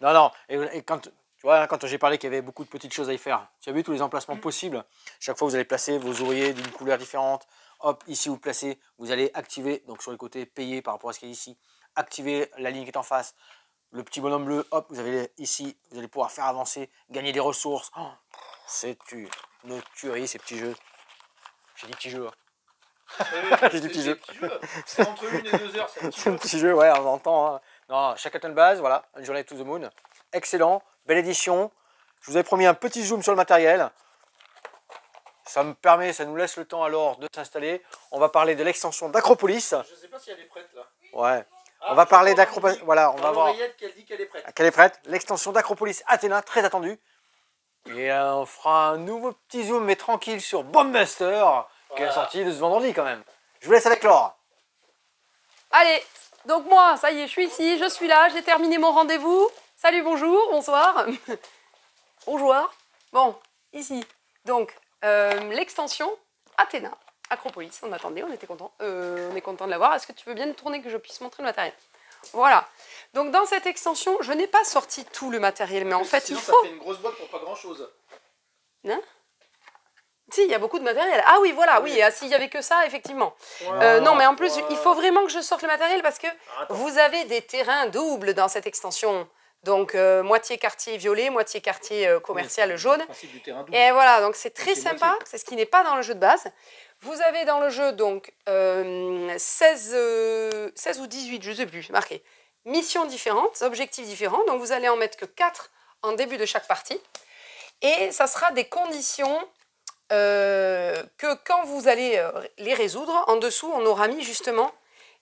Non, et quand... Tu vois, quand j'ai parlé qu'il y avait beaucoup de petites choses à y faire, tu as vu tous les emplacements possibles. Chaque fois, vous allez placer vos ouvriers d'une couleur différente. Hop, ici, vous placez, vous allez activer, donc sur le côté payé par rapport à ce qui est ici, activer la ligne qui est en face. Le petit bonhomme bleu, hop, vous avez ici, vous allez pouvoir faire avancer, gagner des ressources. Oh, c'est une tuerie, ces petits jeux. J'ai dit petits jeux. Hein. J'ai des petits jeux. C'est entre 1 et 2 heures, c'est un petit jeu. Un petit jeu, ouais, on entend. Hein. Non, Shackleton base, voilà, une journée to the moon. Excellent. Belle édition. Je vous ai promis un petit zoom sur le matériel. Ça me permet, ça nous laisse le temps alors de s'installer. On va parler de l'extension d'Acropolis. Je ne sais pas si elle est prête là. Ouais. On va parler d'Acropolis. Voilà, on va voir. Qu'elle dit qu'elle est prête. Qu'elle est prête. L'extension d'Acropolis Athéna, très attendue. Et on fera un nouveau petit zoom, mais tranquille, sur Bombbuster, voilà, qui est sorti de ce vendredi quand même. Je vous laisse avec Laure. Allez, donc moi, ça y est, je suis ici, je suis là, j'ai terminé mon rendez-vous. Salut, bonjour, bonsoir. Bonjour. Bon, ici, donc, l'extension Athéna, Acropolis, on attendait, on était content. On est content de l'avoir. Est-ce que tu veux bien tourner que je puisse montrer le matériel? Voilà. Donc, dans cette extension, je n'ai pas sorti tout le matériel, mais en fait, sinon, il faut... ça fait une grosse boîte pour pas grand-chose. Hein? Si, il y a beaucoup de matériel. Ah oui, voilà, oui, s'il n'y avait que ça, effectivement. Non, mais en plus, il faut vraiment que je sorte le matériel parce que vous avez des terrains doubles dans cette extension. Donc, moitié quartier violet, moitié quartier commercial jaune. Et voilà, donc c'est très sympa. C'est ce qui n'est pas dans le jeu de base. Vous avez dans le jeu, donc, 16 ou 18, je ne sais plus, marqué. Missions différentes, objectifs différents. Donc, vous allez en mettre que 4 en début de chaque partie. Et ça sera des conditions que quand vous allez les résoudre, en dessous, on aura mis justement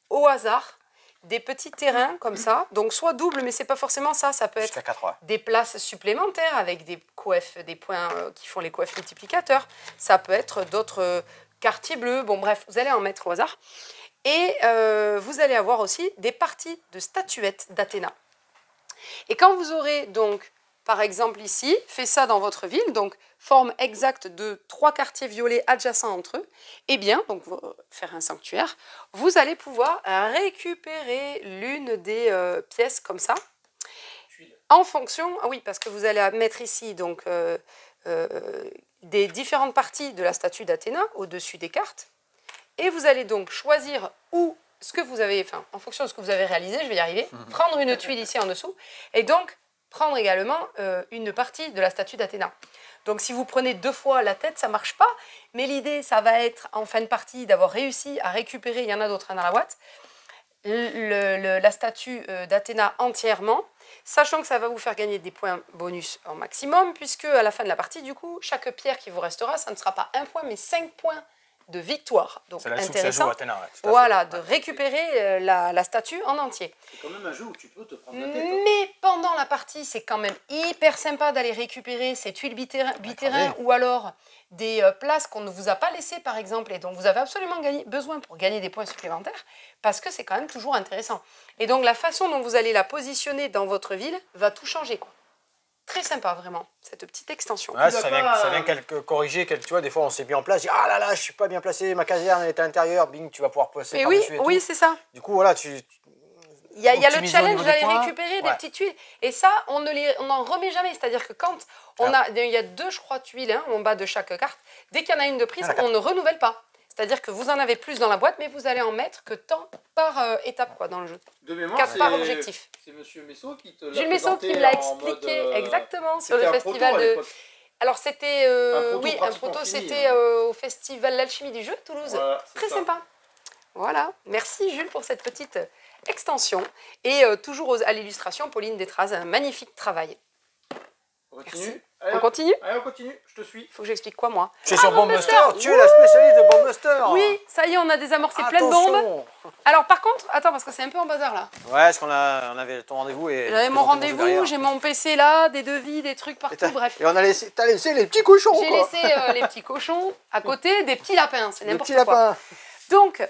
au hasard des petits terrains comme ça, donc soit double, mais c'est pas forcément ça, ça peut être 4, ouais. des places supplémentaires avec des coefs, des points qui font les coefs multiplicateurs, ça peut être d'autres quartiers bleus, bon bref, vous allez en mettre au hasard. Et vous allez avoir aussi des parties de statuettes d'Athéna. Et quand vous aurez donc, par exemple ici, fait ça dans votre ville, donc forme exacte de 3 quartiers violets adjacents entre eux, eh bien, donc faire un sanctuaire, vous allez pouvoir récupérer l'une des pièces comme ça, en fonction, oui, parce que vous allez mettre ici donc des différentes parties de la statue d'Athéna au-dessus des cartes, et vous allez donc choisir où ce que vous avez, enfin, en fonction de ce que vous avez réalisé, je vais y arriver, prendre une tuile ici en dessous, et donc prendre également une partie de la statue d'Athéna. Donc si vous prenez 2 fois la tête, ça ne marche pas, mais l'idée, ça va être en fin de partie d'avoir réussi à récupérer, il y en a d'autres dans la boîte, la statue d'Athéna entièrement, sachant que ça va vous faire gagner des points bonus en maximum, puisque à la fin de la partie, du coup, chaque pierre qui vous restera, ça ne sera pas 1 point, mais 5 points de victoire. Donc intéressant, Athéna, ouais, voilà, de récupérer la statue en entier. C'est quand même un jeu où tu peux te prendre la tête. Mais pendant la partie, c'est quand même hyper sympa d'aller récupérer ces tuiles biterrain ou alors des places qu'on ne vous a pas laissées, par exemple, et dont vous avez absolument besoin pour gagner des points supplémentaires, parce que c'est quand même toujours intéressant. Et donc la façon dont vous allez la positionner dans votre ville va tout changer, quoi. Très sympa, vraiment, cette petite extension. Ouais, ça vient corriger, tu vois, des fois on s'est mis en place, ah là là, je suis pas bien placé, ma caserne elle est à l'intérieur, bing, tu vas pouvoir passer Mais par-dessus et oui, tout. c'est ça. Du coup, voilà, il y a le challenge d'aller récupérer des petites tuiles. Et ça, on n'en remet jamais. C'est-à-dire que quand il y a 2, je crois, tuiles en bas de chaque carte, dès qu'il y en a une de prise, on ne renouvelle pas. C'est-à-dire que vous en avez plus dans la boîte, mais vous allez en mettre que tant par étape quoi, dans le jeu. De mémoire, 4 par objectif. C'est Monsieur Messot qui te l'a Jules Messot qui me l'a expliqué exactement sur le festival de... Alors c'était un proto, c'était au festival L'Alchimie du jeu à Toulouse. Voilà, très sympa. Voilà, merci Jules pour cette petite extension. Et toujours à l'illustration, Pauline Détraz, un magnifique travail. On continue. Allez, on continue. Allez, on continue, je te suis. Faut que j'explique quoi, moi? Tu es sur Bombbuster, tu es la spécialiste de Bombbuster. Oui, ça y est, on a désamorcé plein de bombes. Alors par contre, attends, parce que c'est un peu en bazar là. Ouais, parce qu'on avait ton rendez-vous et... J'avais mon rendez-vous, j'ai mon PC là, des devis, des trucs partout, bref. Et t'as laissé les petits cochons, J'ai laissé les petits cochons à côté des petits lapins, c'est n'importe quoi. Lapins. Donc,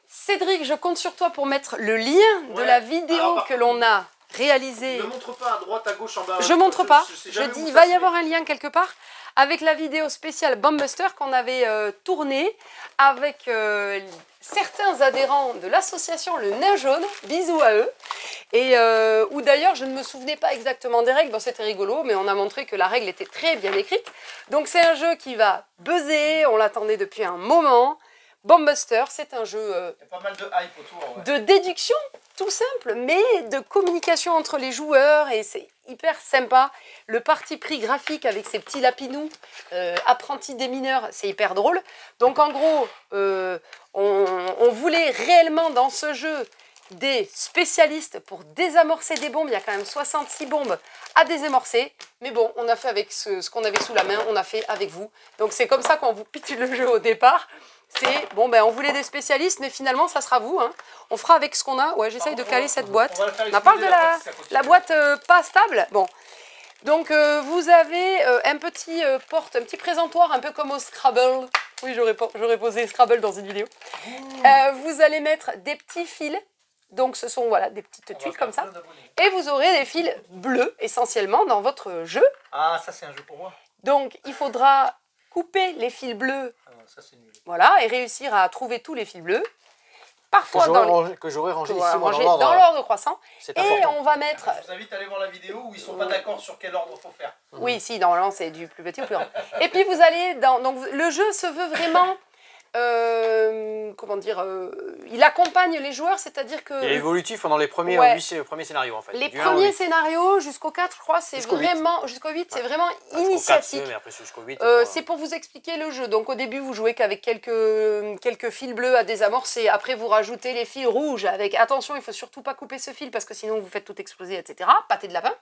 Cédric, je compte sur toi pour mettre le lien de la vidéo que l'on a réalisée. Ne montre pas à droite, à gauche, en bas. Je montre pas, je dis il va y avoir un lien quelque part avec la vidéo spéciale Bombbuster qu'on avait tournée avec certains adhérents de l'association Le Nain Jaune, bisous à eux, et où d'ailleurs je ne me souvenais pas exactement des règles, bon c'était rigolo, mais on a montré que la règle était très bien écrite. Donc c'est un jeu qui va buzzer, on l'attendait depuis un moment. Bombbuster, c'est un jeu il y a pas mal de hype autour, de déduction, tout simple, mais de communication entre les joueurs, et c'est hyper sympa. Le parti pris graphique avec ces petits lapinous, apprentis des mineurs, c'est hyper drôle. Donc en gros, on voulait réellement dans ce jeu des spécialistes pour désamorcer des bombes. Il y a quand même 66 bombes à désamorcer. Mais bon, on a fait avec ce qu'on avait sous la main, on a fait avec vous. Donc c'est comme ça qu'on vous pitch le jeu au départ. C'est, bon ben on voulait des spécialistes, mais finalement ça sera vous. Hein. On fera avec ce qu'on a. Ouais, j'essaye de caler cette boîte. On parle de la boîte pas stable. Bon. Donc vous avez un petit porte, un petit présentoir, un peu comme au Scrabble. Oui, j'aurais posé Scrabble dans une vidéo. Vous allez mettre des petits fils. Donc ce sont voilà, des petites tuiles comme ça. Et vous aurez des fils bleus essentiellement dans votre jeu. Ah, ça c'est un jeu pour moi. Donc il faudra couper les fils bleus. Ça c'est nul. Voilà, et réussir à trouver tous les fils bleus. Parfois que j'aurais rangé ici dans l'ordre croissant. Et on va mettre... Je vous invite à aller voir la vidéo où ils ne sont pas d'accord sur quel ordre il faut faire. Oui, si, normalement c'est du plus petit au plus grand. Et puis vous allez dans... Donc le jeu se veut vraiment... comment dire, il accompagne les joueurs, c'est-à-dire que... Il est évolutif pendant les premiers, premiers scénarios en fait. Les premiers scénarios jusqu'au 4, je crois, c'est vraiment... Jusqu'au 8, c'est vraiment initiatique. Mais après, jusqu'au 8, c'est pour vous expliquer le jeu. Donc au début, vous jouez qu'avec quelques fils bleus à désamorcer. Après, vous rajoutez les fils rouges avec... Attention, il ne faut surtout pas couper ce fil parce que sinon vous faites tout exploser, etc. Pâté de lapin.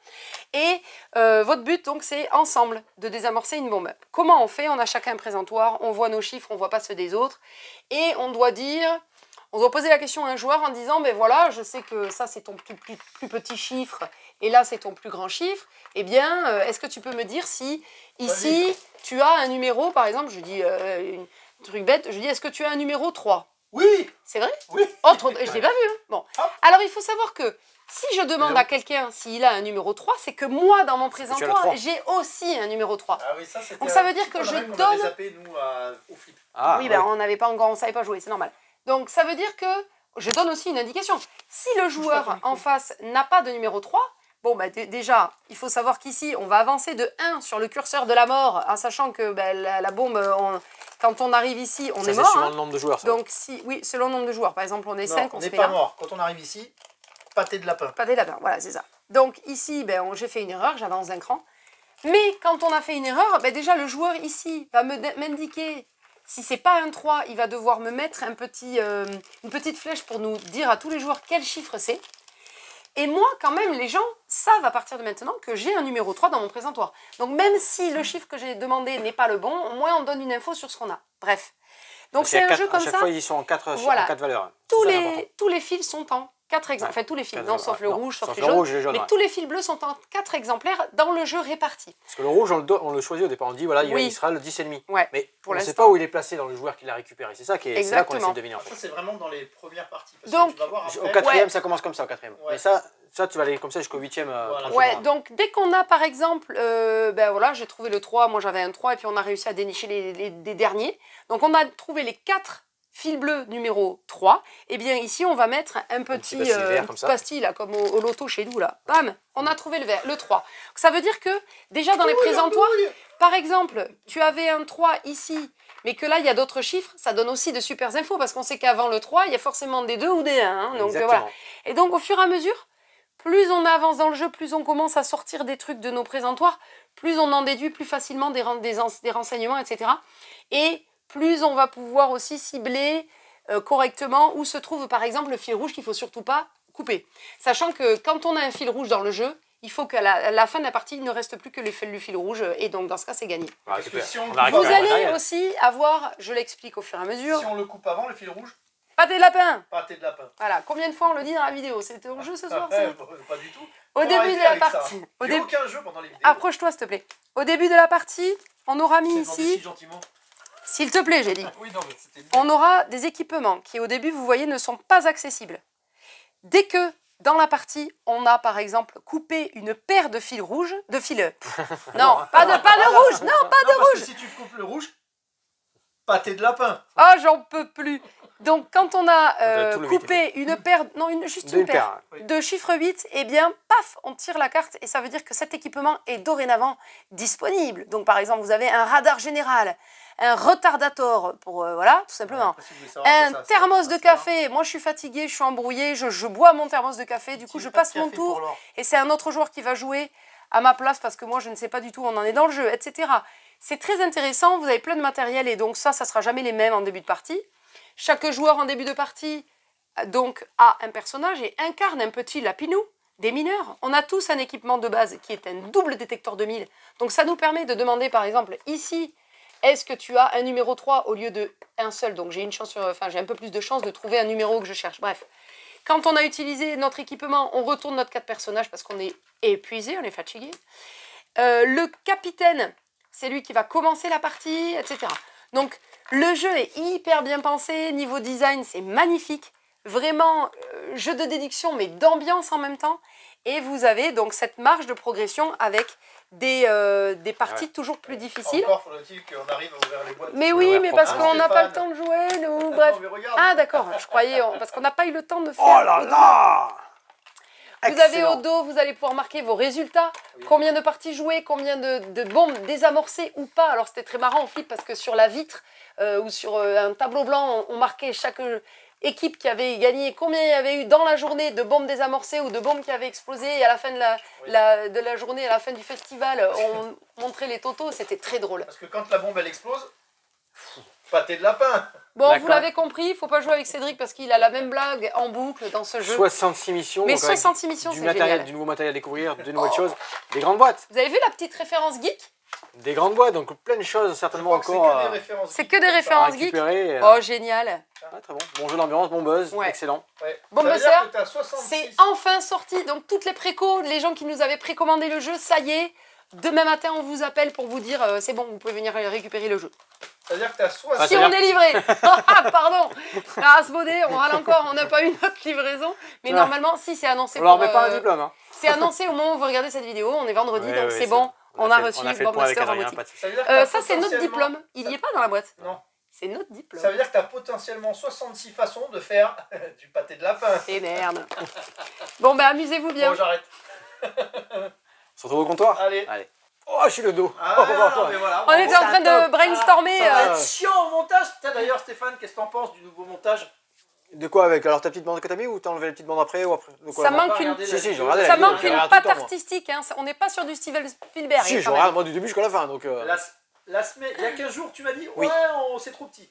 Et votre but, donc, c'est ensemble de désamorcer une bombe. Comment on fait? On a chacun un présentoir, on voit nos chiffres, on ne voit pas ceux des autres. Et on doit dire On doit poser la question à un joueur en disant, ben voilà, je sais que ça c'est ton plus petit chiffre et là c'est ton plus grand chiffre. Eh bien, est-ce que tu peux me dire si ici tu as un numéro, par exemple, je dis un truc bête, je dis est-ce que tu as un numéro 3? Oui. C'est vrai? Oui. Oh, je l'ai pas vu. Hein. Bon. Alors il faut savoir que si je demande à quelqu'un s'il a un numéro 3, c'est que moi, dans mon présentoir, j'ai aussi un numéro 3. Ah oui, ça, donc ça veut dire que je donne... On avait zappé, nous, au flip. Ah, oui, ben, on n'avait pas encore, on savait pas jouer, c'est normal. Donc ça veut dire que je donne aussi une indication. Si le joueur en face n'a pas de numéro 3, bon, bah, déjà, il faut savoir qu'ici, on va avancer de 1 sur le curseur de la mort, en sachant que la bombe, quand on arrive ici, on est mort. C'est selon le nombre de joueurs, ça. Donc, oui, selon le nombre de joueurs. Par exemple, on est 5, on se met là. On n'est pas mort. Quand on arrive ici, pâté de lapin. Pâté de lapin, voilà, c'est ça. Donc ici, j'ai fait une erreur, j'avance d'un cran. Mais quand on a fait une erreur, déjà le joueur ici va m'indiquer, si c'est pas un 3, il va devoir me mettre une petite flèche pour nous dire à tous les joueurs quel chiffre c'est. Et moi, quand même, les gens savent à partir de maintenant que j'ai un numéro 3 dans mon présentoir. Donc même si le chiffre que j'ai demandé n'est pas le bon, au moins on donne une info sur ce qu'on a. Bref. Donc c'est un jeu comme ça. À chaque fois, ils sont en 4 valeurs. Tous les fils sont en 4 exemplaires. Enfin, tous les fils, non, sauf le rouge, sauf les jaunes. Mais tous les fils bleus sont en 4 exemplaires dans le jeu réparti. Parce que le rouge, on le choisit au départ. On dit, voilà, il sera le 10,5. Ouais, mais on ne sait pas où il est placé dans le joueur qui l'a récupéré. C'est ça là qu'on essaie de deviner. En fait. Ça, c'est vraiment dans les premières parties. Parce donc, que tu vas voir après, au 4e, ça commence comme ça, au 4e. Ouais. Mais ça, tu vas aller comme ça jusqu'au 8e. Ouais, donc dès qu'on a, par exemple, voilà, j'ai trouvé le 3, moi j'avais un 3, et puis on a réussi à dénicher les derniers. Donc on a trouvé les 4 fil bleu numéro 3, et bien ici on va mettre un petit pastille là, comme au loto chez nous là. Bam, on a trouvé le 3. Donc, ça veut dire que déjà dans les présentoirs, par exemple, tu avais un 3 ici, mais que là il y a d'autres chiffres, ça donne aussi de super infos parce qu'on sait qu'avant le 3, il y a forcément des 2 ou des 1. Hein, donc voilà. Et donc au fur et à mesure, plus on avance dans le jeu, plus on commence à sortir des trucs de nos présentoirs, plus on en déduit plus facilement des renseignements, etc. Et plus on va pouvoir aussi cibler correctement où se trouve par exemple le fil rouge qu'il ne faut surtout pas couper. Sachant que quand on a un fil rouge dans le jeu, il faut qu'à la fin de la partie, il ne reste plus que le fil rouge et donc dans ce cas, c'est gagné. Vous allez aussi avoir, je l'explique au fur et à mesure... Si on le coupe avant, le fil rouge, pâté de lapin. Pâté de lapin. Voilà, combien de fois on le dit dans la vidéo? C'était au jeu ce soir ça? Pas du tout. Au début de la partie. Aucun jeu pendant les vidéos. Approche-toi s'il te plaît. Au début de la partie, on aura mis ici... Si gentiment. S'il te plaît, j'ai dit. Oui, non, mais c'était... On aura des équipements qui, au début, vous voyez, ne sont pas accessibles. Dès que, dans la partie, on a, par exemple, coupé une paire de fils rouges... De fils... non, pas de rouge. Non, pas de rouge. Parce que si tu coupes le rouge, pâté de lapin. Oh, j'en peux plus. Donc, quand on a coupé une paire... Non, juste une paire de chiffre 8, eh bien, paf, on tire la carte et ça veut dire que cet équipement est dorénavant disponible. Donc, par exemple, vous avez un radar général, un retardator, pour voilà, tout simplement. Un thermos de café. Moi, je suis fatiguée, je suis embrouillée, je bois mon thermos de café, du coup, je passe mon tour. Et c'est un autre joueur qui va jouer à ma place parce que moi, je ne sais pas du tout où on en est dans le jeu, etc. C'est très intéressant, vous avez plein de matériel et donc ça sera jamais les mêmes en début de partie. Chaque joueur en début de partie donc, a un personnage et incarne un petit lapinou, des mineurs. On a tous un équipement de base qui est un double détecteur de 1000. Donc ça nous permet de demander par exemple ici, est-ce que tu as un numéro 3 au lieu de un seul? Donc j'ai j'ai un peu plus de chance de trouver un numéro que je cherche. Bref, quand on a utilisé notre équipement, on retourne notre 4 personnages parce qu'on est épuisé, on est fatigué. Le capitaine, c'est lui qui va commencer la partie, etc. Donc le jeu est hyper bien pensé, niveau design c'est magnifique, vraiment jeu de déduction mais d'ambiance en même temps. Et vous avez donc cette marge de progression avec des parties toujours plus difficiles. Encore faudrait-il qu'on arrive à ouvrir les boîtes. Mais oui, mais parce qu'on n'a pas le temps de jouer, nous, bref. Ah d'accord, je croyais, parce qu'on n'a pas eu le temps de faire... Oh là là! Vous avez au dos, vous allez pouvoir marquer vos résultats, combien de parties jouées, combien de bombes désamorcées ou pas. Alors c'était très marrant en flip parce que sur la vitre ou sur un tableau blanc, on marquait chaque équipe qui avait gagné, combien il y avait eu dans la journée de bombes désamorcées ou de bombes qui avaient explosé. Et à la fin de la journée, à la fin du festival, on montrait les totaux, c'était très drôle. Parce que quand la bombe elle explose, pâté de lapin. Bon, vous l'avez compris, il ne faut pas jouer avec Cédric parce qu'il a la même blague en boucle dans ce jeu. 66 missions. Mais 66 missions, c'est génial. Du nouveau matériel à découvrir, de nouvelles choses, des grandes boîtes. Vous avez vu la petite référence geek? Des grandes boîtes, donc plein de choses certainement encore. C'est que des références geeks. Oh, génial. Ouais, très bon. Bon jeu d'ambiance, bon buzz, excellent. Ouais. Bon buzzer, c'est enfin sorti. Donc toutes les précos, les gens qui nous avaient précommandé le jeu, ça y est. Demain matin, on vous appelle pour vous dire c'est bon, vous pouvez venir récupérer le jeu. C'est-à-dire que tu as 60... Si on est livré. Ah, pardon. À Asmodée, on râle encore, on n'a pas eu notre livraison. Mais normalement, si c'est annoncé on leur met pas un diplôme. Hein. C'est annoncé au moment où vous regardez cette vidéo. On est vendredi, donc c'est bon. On a reçu Bob Master en boutique. Ça, c'est notre diplôme. Il n'y est pas dans la boîte. Non. C'est notre diplôme. Ça veut dire que tu as potentiellement 66 façons de faire du pâté de lapin. Et merde. Bon, ben amusez-vous bien. Bon, j'arrête. On se retrouve au comptoir. Allez. Oh, je suis le dos. Ah, non, mais voilà, on était en train de brainstormer. Ça va être chiant au montage. D'ailleurs, Stéphane, qu'est-ce que t'en penses du nouveau montage? De quoi avec? Alors ta petite bande que t'as mis ou t'as enlevé la petite bande après ou après? De quoi, ça manque une, ça manque une patte artistique. Hein. On n'est pas sur du Steven Spielberg. Si, je regarde moi du début jusqu'à la fin. Donc, la semaine, il y a 15 jours, tu m'as dit oui. Ouais, c'est trop petit.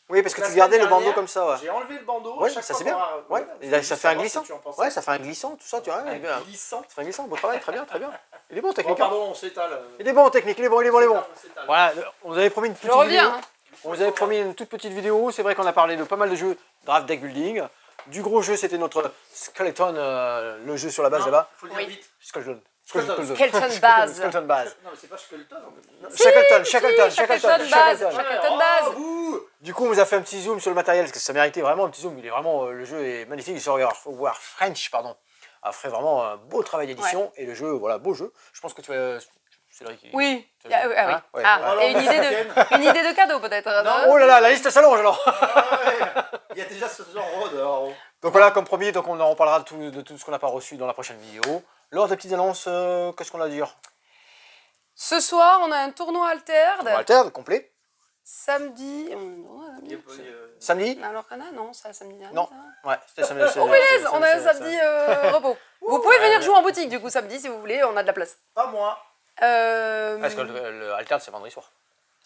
Oui, parce que tu gardais le bandeau comme ça. Ouais. J'ai enlevé le bandeau. Oui, ça c'est bien. Ouais. Et ça fait un glissant. Ouais, ça fait un glissant, tout ça. Tu vois, un glissant. Ça fait un glissant. Beau travail, très bien, très bien. Il est bon technique. Pardon, on s'étale. Il est bon en technique, il est bon, il est bon, il est bon. Voilà, on vous avait promis une petite vidéo. On vous avait promis une toute petite vidéo. C'est vrai qu'on a parlé de pas mal de jeux draft deck building. Du gros jeu, c'était notre Skeleton, le jeu sur la base là-bas. Faut le dire vite. Skeleton. Skeleton base. Skeleton base. Non, mais c'est pas Skeleton en fait. Shackleton base. Du coup, on vous a fait un petit zoom sur le matériel parce que ça méritait vraiment un petit zoom. Il est vraiment, le jeu est magnifique. Il sort War French, pardon. A fait vraiment un beau travail d'édition et le jeu, voilà, beau jeu. Je pense que tu vas. Oui. Et une idée de cadeau peut-être. Oh là là, la liste s'allonge alors. Il y a déjà ce genre. Donc voilà, comme promis, donc on en reparlera de tout ce qu'on n'a pas reçu dans la prochaine vidéo. Lors des petites annonces, qu'est-ce qu'on a à dire? Ce soir, on a un tournoi Altered. Altered, complet. Samedi. Samedi? Alors qu'on a, non, ça samedi dernier. Non, ouais, c'était samedi. On a un samedi repos. Vous pouvez venir jouer en boutique du coup samedi si vous voulez, on a de la place. Pas moi. Parce que le Altered c'est vendredi soir.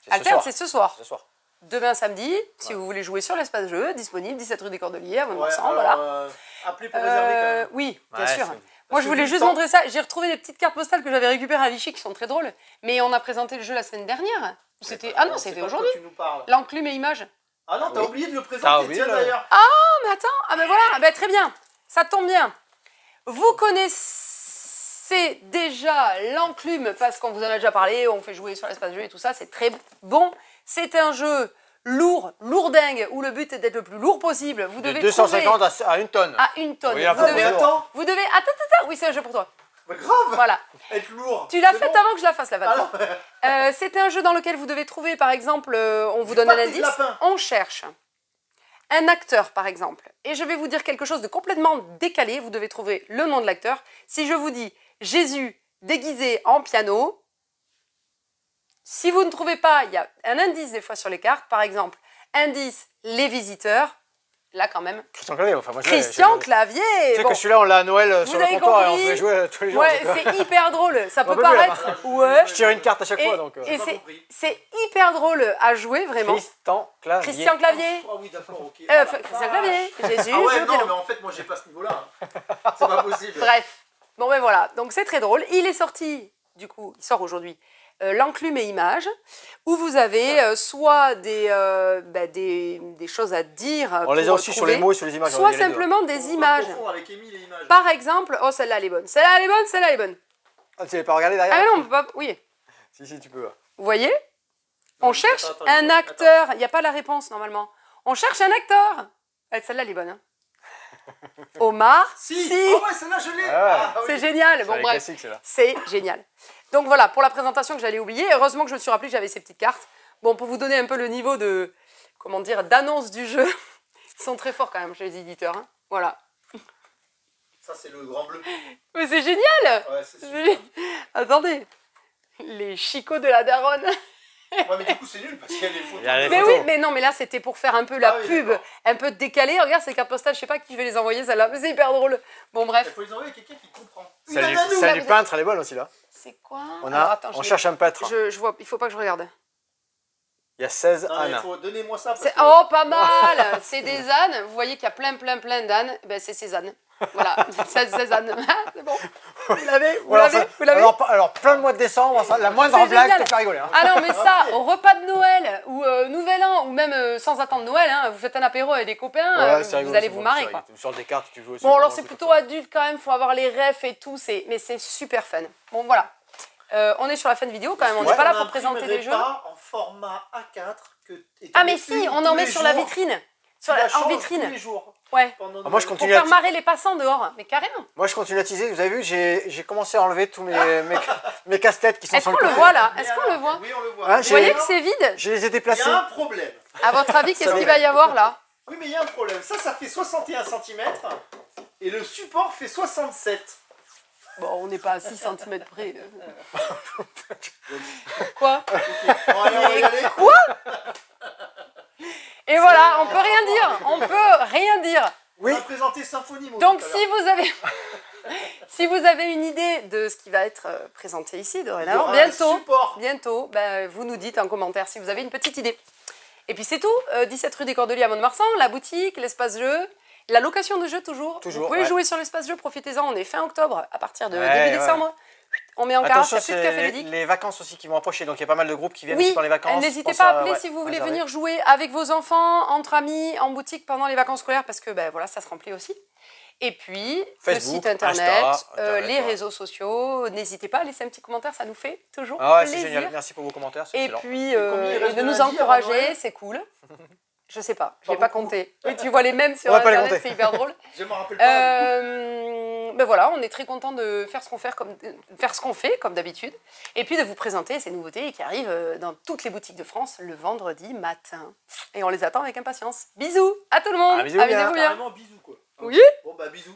Altered c'est ce soir. Ce soir. Demain samedi, si vous voulez jouer sur l'espace jeu, disponible 17 rue des Cordeliers à Mont-de-Marsan, voilà. Appelez pour réserver quand même. Oui, bien sûr. Moi je voulais juste montrer ça. J'ai retrouvé des petites cartes postales que j'avais récupérées à Vichy qui sont très drôles. Mais on a présenté le jeu la semaine dernière. C'était c'était aujourd'hui. L'enclume et images. Ah non, t'as oublié de le présenter, tiens d'ailleurs. Ah mais attends, ah ben voilà, très bien. Ça tombe bien. Vous connaissez déjà l'enclume parce qu'on vous en a déjà parlé, on fait jouer sur l'espace jeu et tout ça, c'est très bon. C'est un jeu lourdingue, où le but est d'être le plus lourd possible. Vous devez 250 à 1 tonne. À 1 tonne. Oui, vous devez... Attends, oui, c'est un jeu pour toi. Mais grave. Voilà. Être lourd. Tu l'as fait avant que je la fasse, la vanne. C'est un jeu dans lequel vous devez trouver, par exemple, on vous donne un indice, on cherche un acteur, par exemple. Et je vais vous dire quelque chose de complètement décalé, vous devez trouver le nom de l'acteur. Si je vous dis Jésus déguisé en piano... Si vous ne trouvez pas, il y a un indice des fois sur les cartes. Par exemple, indice, les visiteurs. Là, quand même. Christian Clavier. Enfin, moi, Christian Clavier. Tu sais que celui-là, on l'a à Noël sur le comptoir et on fait jouer tous les jours. Ouais, c'est hyper drôle. Ça peut paraître... Ouais. Je tire une carte à chaque fois. Donc, et c'est hyper drôle à jouer, vraiment. Christian Clavier. Ah oui, d'accord, ok. Christian Clavier. Jésus. Ah ouais, non, mais en fait, moi, j'ai pas ce niveau-là. C'est pas possible. Bref. Bon, ben voilà. Donc, c'est très drôle. Il est sorti, du coup, il sort aujourd'hui. L'enclume et images, où vous avez soit des choses à dire. On les a aussi sur les mots et sur les images. Soit simplement des images. Par exemple, oh celle-là elle est bonne, celle-là elle est bonne, celle-là elle est bonne. Ah, tu l'avais pas regardé derrière? Ah non, on peut pas. Oui. Si, tu peux. Vous voyez? On cherche un acteur. Il n'y a pas la réponse normalement. On cherche un acteur. Celle-là elle est bonne. Hein. Omar. Si. Oh ouais, celle-là je l'ai. C'est génial. Bon bref, c'est génial. Donc voilà, pour la présentation que j'allais oublier, heureusement que je me suis rappelé que j'avais ces petites cartes. Bon, pour vous donner un peu le niveau de, comment dire, d'annonce du jeu, ils sont très forts quand même chez les éditeurs. Hein. Voilà. Ça, c'est le grand bleu. Mais c'est génial. Ouais, c'est super. Attendez, les chicots de la daronne. Ouais, mais du coup, c'est nul parce qu'il y a les photos. Mais oui, mais non, mais là, c'était pour faire un peu la pub, un peu décalée. Regarde ces cartes postales, je sais pas qui je vais les envoyer, celle-là, mais c'est hyper drôle. Bon, bref. Il faut les envoyer à quelqu'un qui comprend. Celle du peintre, elle est bonne aussi, là. C'est quoi? On cherche un peintre. Je vois, il faut pas que je regarde. Il y a 16 ânes. Donnez-moi ça. Oh, pas mal. C'est des ânes. Vous voyez qu'il y a plein d'ânes. Ben, c'est ces ânes. Voilà, Cézanne. C'est bon. Vous l'avez, vous Voilà, l'avez, vous l'avez. alors, plein de mois de décembre, ça, la moindre C'est blague génial. te fait rigoler. Hein. Ah non, mais ça, au repas de Noël ou Nouvel An, ou même sans attendre Noël, hein, vous faites un apéro avec des copains, Ouais, c'est rigolo, vous allez c'est vous bon, marrer, c'est quoi. rigolo. Sur des cartes, tu joues aussi. Bon, alors c'est plutôt adulte quand même, faut avoir les refs et tout, mais c'est super fun. Bon, voilà. On est sur la fin de vidéo quand même, on n'est pas là pour présenter des jeux. Pas en format A4 que. Ah, mais si, on en met sur la vitrine. En vitrine. Tous les jours. Ouais. Moi, je Pour continue faire marrer les passants dehors, mais carrément. Moi, je continue à teaser. Vous avez vu, j'ai commencé à enlever tous mes casse-têtes qui sont Est-ce sur qu'on le le côté. voit là? Est-ce qu'on le voit? Oui, on le voit. Ah, Vous voyez que c'est vide? Je les ai Il y déplacés. a un problème. À votre avis, qu'est-ce qu'il va y avoir là? Oui, mais il y a un problème. Ça fait 61 cm et le support fait 67. Bon, on n'est pas à 6 cm près. Quoi? Bon, allez, on va y aller. Quoi? Et voilà, on peut rien dire. On peut rien dire. On va présenter Symphonie Mode. Donc tout à si vous avez si vous avez une idée de ce qui va être présenté ici dorénavant, l'heure. Il y aura un bientôt, support. ben, vous nous dites en commentaire si vous avez une petite idée. Et puis c'est tout, 17 rue des Cordeliers à Mont-de-Marsan, la boutique, l'espace jeu, la location de jeux toujours. Vous pouvez jouer sur l'espace jeu, profitez-en, on est fin octobre, à partir de début décembre. On met en carte, il n'y a plus de café ludique. Les vacances aussi qui vont approcher, donc il y a pas mal de groupes qui viennent aussi pendant les vacances. N'hésitez pas à appeler si vous voulez venir jouer avec vos enfants, entre amis, en boutique pendant les vacances scolaires, parce que ben, voilà, ça se remplit aussi. Et puis, Facebook, le site internet, Insta, les réseaux sociaux, n'hésitez pas à laisser un petit commentaire, ça nous fait toujours Ah ouais, plaisir. c'est génial, merci pour vos commentaires, c'est Et excellent. puis, combien il et reste de de nous lundi avant encourager, Noël c'est cool. Je sais pas, je n'ai Pas pas beaucoup. compté. Oui, tu vois les mêmes sur On va pas les internet, compter. c'est hyper drôle. Je me rappelle pas. Ben voilà, on est très content de faire ce qu'on fait comme d'habitude, et puis de vous présenter ces nouveautés qui arrivent dans toutes les boutiques de France le vendredi matin. Et on les attend avec impatience. Bisous à tout le monde. Ah, bisous, Amusez-vous bien. Carrément bisous quoi. Oui. Bon bah bisous.